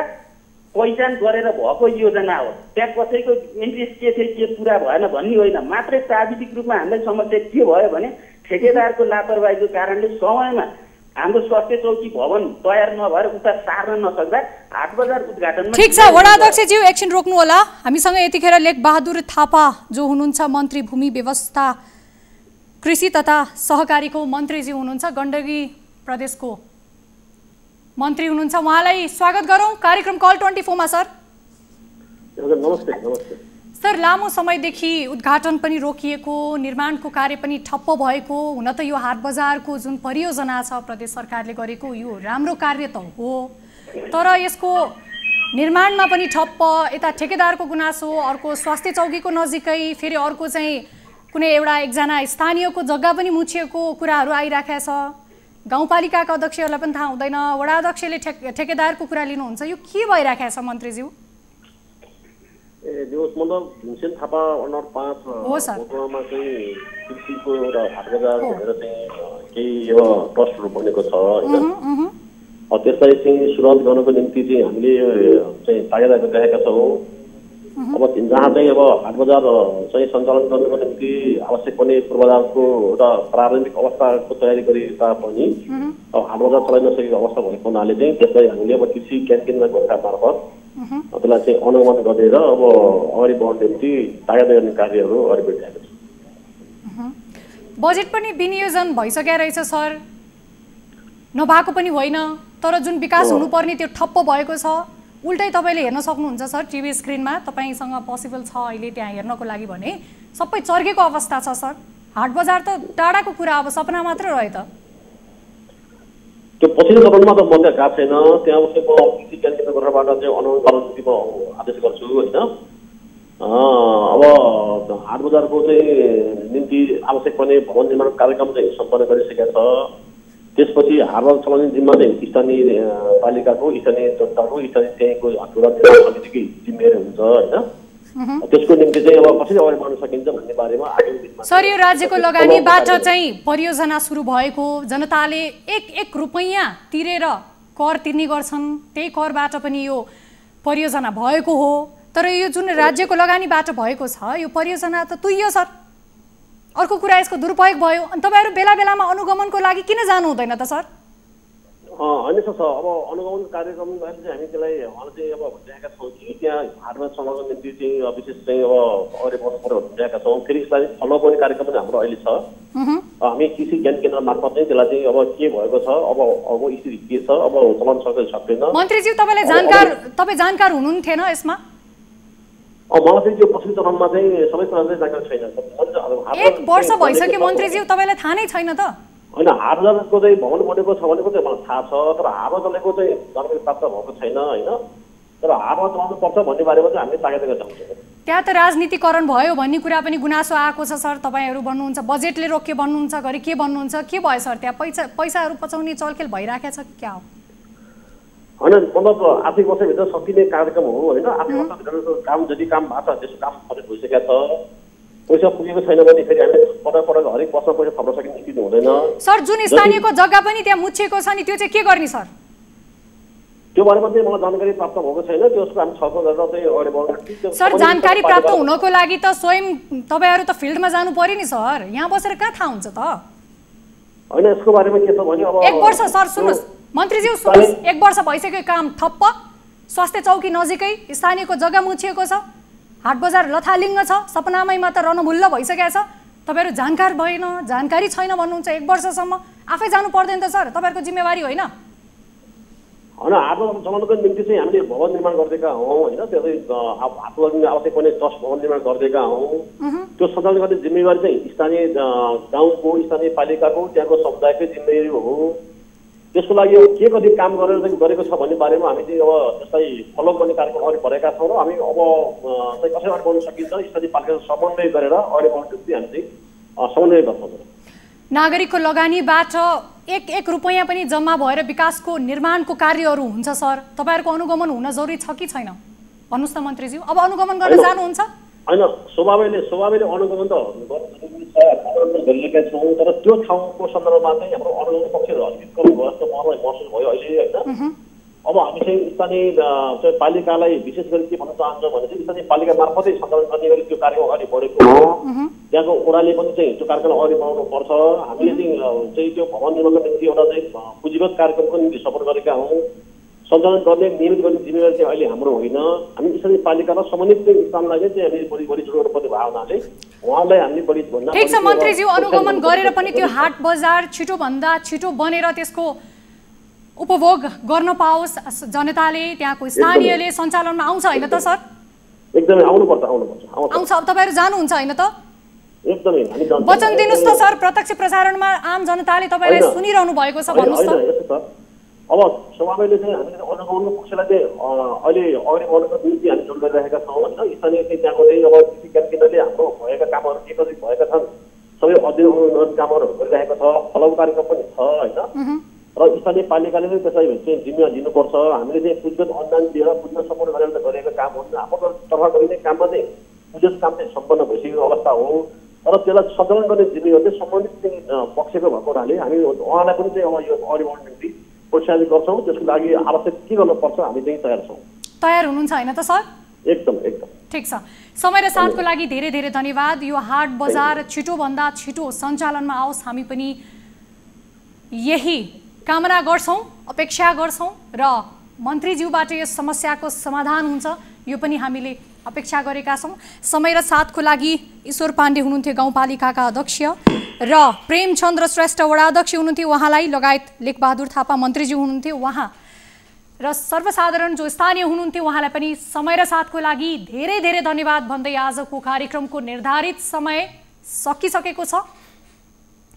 पहिचान गरेर भएको योजना हो। त्यहाँ कसैको इन्ट्रेस्ट के थियो के पूरा भएन भन्ने होइन। मात्रै प्राविधिक रूपमा हामीलाई समस्या के भयो भने ठेकेदारको लापरवाहीको कारणले समयमा हाम्रो स्वास्थ्य चौकी भवन तयार नभएर उता सार्न नसक्दा हाट बजार उद्घाटनमा। ठीक छ वडा अध्यक्षज्यू, एकछिन रोक्नु होला। हामीसँग यतिखेर लेख बहादुर थापा जो हुनुहुन्छ मन्त्री भूमि व्यवस्था कृषि तथा सहकारीको मन्त्रीज्यू हुनुहुन्छ, गण्डकी प्रदेशको मन्त्री हुनुहुन्छ। उहाँलाई स्वागत गरौँ कार्यक्रम कल 24 मा सर। नमस्ते। नमस्ते सर, लामो समयदेखि उद्घाटन पनि रोकिएको, निर्माणको कार्य पनि ठप्प भएको, हुन त यो हाट बजारको जुन परियोजना छ प्रदेश सरकारले गरेको यो राम्रो कार्य त हो, तर यसको निर्माणमा पनि ठप्प। यता ठेकेदारको गुनासो, अर्को स्वास्थ्य चौकीको नजिकै, फेरि अर्को चाहिँ कुनै एउटा एकजना स्थानीयको जग्गा पनि मुछिएको कुराहरू आइराखेको छ। गाउँपालिकाका अध्यक्षहरूलाई पनि थाहा हुँदैन, वडा अध्यक्षले ठेकेदारको कुरा लिनुहुन्छ। यो के भइराखेको छ मन्त्रीज्यू? दिवस मतलब भीमसेन थापा अन्डर 5 हो सर। वडामा चाहिँ कृषिको एउटा हाट बजार भनेर चाहिँ केही यो ट्रस्टहरू बनेको छ हैन। त्यसलाई चाहिँ सुरुवात गर्नको निम्ति चाहिँ हामीले चाहिँ तागेदा गरिरहेका छौँ। अब जहाँ चाहिँ अब हाट बजार चाहिँ सञ्चालन गर्नको निम्ति आवश्यक पर्ने पूर्वाधारको एउटा प्रारम्भिक अवस्थाको तयारी गरे तापनि अब हाट बजार चलाइ नसकेको अवस्था भएको हुनाले चाहिँ त्यसलाई हामीले अब कृषि ज्ञान केन्द्र गोर्खा मार्फत त्यसलाई चाहिँ अनुगमन गरेर अब अगाडि बढ्ने निम्ति तागेदा गर्ने कार्यहरू अगाडि बढिरहेको छ। बजेट पनि विनियोजन भइसकेको रहेछ सर, नभएको पनि होइन, तर जुन विकास हुनुपर्ने त्यो ठप्प भएको छ। उल्टै तपाईँले हेर्न सक्नुहुन्छ सर टिभी स्क्रिनमा, तपाईँसँग पोसिबल छ अहिले त्यहाँ हेर्नको लागि भने सबै चर्केको अवस्था छ सर। हाट बजार त टाढाको कुरा, अब सपना मात्र रह्यो त। त्यो पछिल्लो चरणमा त म त्यहाँ गएको छैन, त्यहाँ चाहिँ म कृषि ज्ञान केन्द्र गोर्खाबाट चाहिँ अनुगमन निम्ति म आदेश गर्छु होइन। अब हाट बजारको चाहिँ निम्ति आवश्यक पर्ने भवन निर्माण कार्यक्रम चाहिँ सम्पन्न गरिसकेका छ। त्यसपछि हाट बजार चलाउने जिम्मा चाहिँ स्थानीय पालिकाको, स्थानीय जनताको, स्थानीय त्यहीँको हाटबजार निर्माण समितिकै जिम्मेवारी हुन्छ होइन। त्यसको निम्ति चाहिँ अब कसरी अगाडि बढ्न सकिन्छ भन्ने बारेमा आगामी दिनमा सर यो राज्यको लगानीबाट चाहिँ परियोजना सुरु भएको, जनताले एक रुपैयाँ तिरेर कर तिर्ने गर्छन्, त्यही करबाट पनि यो परियोजना भएको हो। तर यो जुन राज्यको लगानीबाट भएको छ यो परियोजना त तुइयो सर। अर्को कुरा यसको दुरुपयोग भयो, अनि तपाईँहरू बेला बेलामा अनुगमनको लागि किन जानु हुँदैन त सर? होइन सर, अब अनुगमन कार्यक्रम चाहिँ हामी त्यसलाई चाहिँ अब भनिरहेका छौँ कि त्यहाँ हाटमा चलाउनको निम्ति चाहिँ विशेष चाहिँ अब अगाडि बढ्नु पर्यो भनिरहेका छौँ। फेरि यसलाई फलो गर्ने कार्यक्रम पनि हाम्रो अहिले छ। हामी कृषि ज्ञान केन्द्र मार्फत चाहिँ त्यसलाई चाहिँ अब के भएको छ, अब स्थिति के छ, अब चलाउन सक्दैन सक्दैन। मन्त्रीज्यू तपाईँ जानकार हुनुहुन्थेन यसमा? मलाई चाहिँ त्यो पछिल्लो चरणमा चाहिँ सबै कुरा चाहिँ जानकारी छैन। 1 वर्ष भइसक्यो मन्त्रीज्यू, तपाईँलाई थाहा नै छैन त? होइन, हाट बजारको चाहिँ भवन बनेको छ भनेको चाहिँ मलाई थाहा छ, तर हाटमा चलेको चाहिँ जानकारी प्राप्त भएको छैन होइन। तर हाटमा चलाउनु पर्छ भन्ने बारेमा चाहिँ हामीले तागेदा गर्न चाहन्छौँ। त्यहाँ त राजनीतिकरण भयो भन्ने कुरा पनि गुनासो आएको छ सर। तपाईँहरू भन्नुहुन्छ बजेटले रोक्यो भन्नुहुन्छ, घरि के भन्नुहुन्छ, के भयो सर? त्यहाँ पैसाहरू पचाउने चलखेल भइराखेको छ कि क्या हो? होइन, मतलब आर्थिक वर्षभित्र सकिने कार्यक्रम हो होइन। आर्थिक वर्षभित्र काम जति काम भएको छ त्यसको काम खरिद भइसकेको छ, पैसा पुगेको छैन भने फेरि हामीले पटक हरेक वर्ष पैसा थप्न सकिने स्थिति हुँदैन सर। जुन स्थानीयको जग्गा पनि त्यहाँ मुछिएको छ नि, त्यो चाहिँ के गर्ने सर? त्यो बारेमा चाहिँ मलाई जानकारी प्राप्त भएको छैन। त्यसको हामी छलफल गरेर चाहिँ अगाडि बढ्न। सर जानकारी प्राप्त हुनको लागि त स्वयं तपाईँहरू त फिल्डमा जानु पर्यो नि सर, यहाँ बसेर कहाँ थाहा हुन्छ त? होइन, यसको बारेमा के छ भने अब 1 वर्ष सर सुन्नुहोस् मन्त्रीज्यू, सुन्नुहोस् 1 वर्ष भइसक्यो, काम ठप्प, स्वास्थ्य चौकी नजिकै स्थानीयको जग्गा मुछिएको छ, हाट बजार लथालिङ्ग छ, सपनामै मात्र रणभुल्ल भइसकेको छ। तपाईँहरू जानकार भएन, जानकारी छैन भन्नुहुन्छ 1 वर्षसम्म, आफै जानु पर्दैन त सर? तपाईँहरूको जिम्मेवारी होइन? होइन, हाट बजार चलाउनको निम्ति चाहिँ हामीले भवन निर्माण गरिदिएका हौँ होइन। त्यो चाहिँ हाट बजारमा आवश्यक पर्ने 10 भवन निर्माण गरिदिएका हौँ। त्यो सञ्चालन गर्ने जिम्मेवारी चाहिँ स्थानीय गाउँको, स्थानीय पालिकाको, त्यहाँको समुदायकै जिम्मेवारी हो। त्यसको लागि के कति काम गरेको छ भन्ने बारेमा हामी चाहिँ अब त्यसलाई फलो गर्ने कार्यक्रम अगाडि बढेका छौँ र हामी अब चाहिँ कसरी अगाडि बढ्न सकिन्छ स्थानीय पालिकासँग समन्वय गरेर अगाडि बढ्न निम्ति हामी चाहिँ समन्वय गर्छौँ। नागरिकको लगानीबाट एक रुपैयाँ पनि जम्मा भएर विकासको निर्माणको कार्यहरू हुन्छ सर। तपाईँहरूको अनुगमन हुन जरुरी छ कि छैन भन्नुहोस् न मन्त्रीज्यू? अब अनुगमन गर्न जानुहुन्छ? होइन, स्वभावैले अनुगमन त गरिरहेका छौँ, तर त्यो ठाउँको सन्दर्भमा चाहिँ हाम्रो अनुगमन पक्षहरू अलिकति कम भयो जस्तो मलाई महसुस भयो अहिले होइन। अब हामी चाहिँ स्थानीय पालिकालाई विशेष गरी के भन्न चाहन्छौँ भने चाहिँ स्थानीय पालिका मार्फतै सञ्चालन गर्ने गरी त्यो कार्यक्रम अगाडि बढेको हो। त्यहाँको ओडाले पनि चाहिँ त्यो कार्यक्रम अगाडि बढाउनु पर्छ। हामीले चाहिँ त्यो भवन निर्माणको निम्ति एउटा चाहिँ पुँजीगत कार्यक्रमको निम्ति सपोर्ट गरेका हौँ। सञ्चालन गर्ने नियमित गर्ने जिम्मेवारी चाहिँ अहिले हाम्रो होइन। हामी स्थानीय पालिका र सम्बन्धित स्थानलाई चाहिँ हामीले बढी जोड गर्नुपर्ने भयो हुनाले उहाँलाई हामीले बढी भन्दा ठिक छ मन्त्रीज्यू, अनुगमन गरेर पनि त्यो हाट बजार छिटोभन्दा छिटो बनेर त्यसको उपभोग गर्न पाओस् जनताले, त्यहाँको स्थानीयले, सञ्चालनमा आउँछ होइन त सर? एकदमै आउनुपर्छ। आउँछ। अब तपाईँहरू जानुहुन्छ होइन त? एकदमै हामी जान्छौँ। वचन दिनुहोस् त सर, प्रत्यक्ष प्रसारणमा आम जनताले तपाईँलाई सुनिरहनु भएको छ भन्नुहोस् त। अब स्वभावैले चाहिँ हामीले अनुगमनको पक्षलाई चाहिँ अहिले अगाडि बढ्नको निम्ति हामी जोड गरिरहेका छौँ होइन। स्थानीय चाहिँ त्यहाँको चाहिँ अब कृषि ज्ञान केन्द्रले हाम्रो भएका कामहरू के कति भएका छन् सबै अध्ययन कामहरू गरिरहेको छ, फलको कार्यक्रम पनि छ होइन। र स्थानीय पालिकाले चाहिँ त्यसलाई चाहिँ जिम्मेवारी लिनुपर्छ। हामीले चाहिँ पुँजीगत अनुदान दिएर पुँजीगत सपोर्ट गरेर गरेका काम हो। हाम्रो तर्फ गरिने काममा चाहिँ पुँजीगत काम चाहिँ सम्पन्न भइसकेको अवस्था हो। तर त्यसलाई सञ्चालन गर्ने जिम्मेवारी चाहिँ सम्बन्धित चाहिँ पक्षको भएको हुनाले हामी उहाँलाई पनि चाहिँ अब यो अगाडि बढ्ने निम्ति प्रोत्साहित गर्छौँ। त्यसको लागि आवश्यक के गर्नुपर्छ हामी चाहिँ तयार छौँ। तयार हुनुहुन्छ हैन त सर? एकदम एकदम ठीक छ। समय र साथको लागि धेरै धेरै धन्यवाद। यो हाट बजार छिटोभन्दा छिटो सञ्चालनमा आओस्, हामी पनि यही कामना गर्छौँ, अपेक्षा गर्छौँ र मन्त्रीज्यूबाट यस समस्याको समाधान हुन्छ यो पनि हामीले अपेक्षा गरेका छौँ। समय र साथको लागि ईश्वर पाण्डे हुनुहुन्थ्यो गाउँपालिकाका अध्यक्ष र प्रेमचन्द्र श्रेष्ठ वडा अध्यक्ष हुनुहुन्थ्यो, उहाँलाई लगायत लेखबहादुर थापा मन्त्रीज्यू हुनुहुन्थ्यो, उहाँ र सर्वसाधारण जो स्थानीय हुनुहुन्थ्यो उहाँलाई पनि समय र साथको लागि धेरै धेरै धन्यवाद भन्दै आजको कार्यक्रमको निर्धारित समय सकिसकेको छ।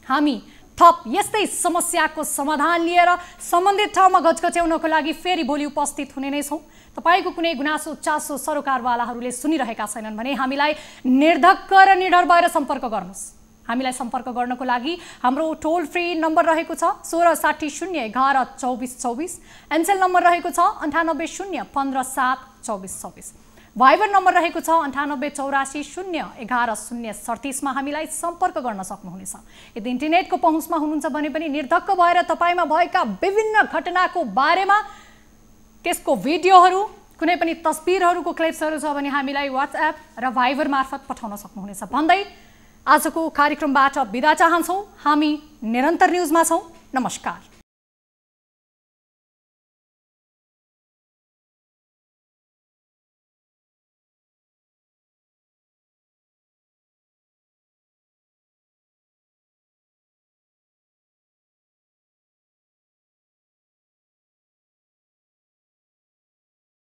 हामी थप यस्तै समस्याको समाधान लिएर सम्बन्धित ठाउँमा गजगच्याउनको लागि फेरि भोलि उपस्थित हुने नै छौँ। तपाईको कुनै गुनासो चासो सरोकारवालाहरूले सुनिरहेका छैनन् भने हामीलाई निर्धक्क र निडर भएर सम्पर्क गर्नुहोस्। हामीलाई सम्पर्क गर्नको लागि हाम्रो टोल फ्री नम्बर रहेको छ 1660112424, एनसेल नम्बर रहेको छ 9801572424, भाइबर नम्बर रहेको छ 9884801137 मा हामीलाई सम्पर्क गर्न सक्नुहुनेछ। यदि इन्टरनेटको पहुँचमा हुनुहुन्छ भने पनि निर्धक्क भएर तपाईमा भएका विभिन्न घटनाको बारेमा त्यसको भिडियोहरू, कुनै पनि तस्बिरहरूको क्लिप्सहरू छ भने हामीलाई व्हाट्सएप र भाइबर मार्फत पठाउन सक्नुहुनेछ भन्दै आजको कार्यक्रमबाट बिदा चाहन्छौँ। हामी निरन्तर न्युजमा छौँ। नमस्कार।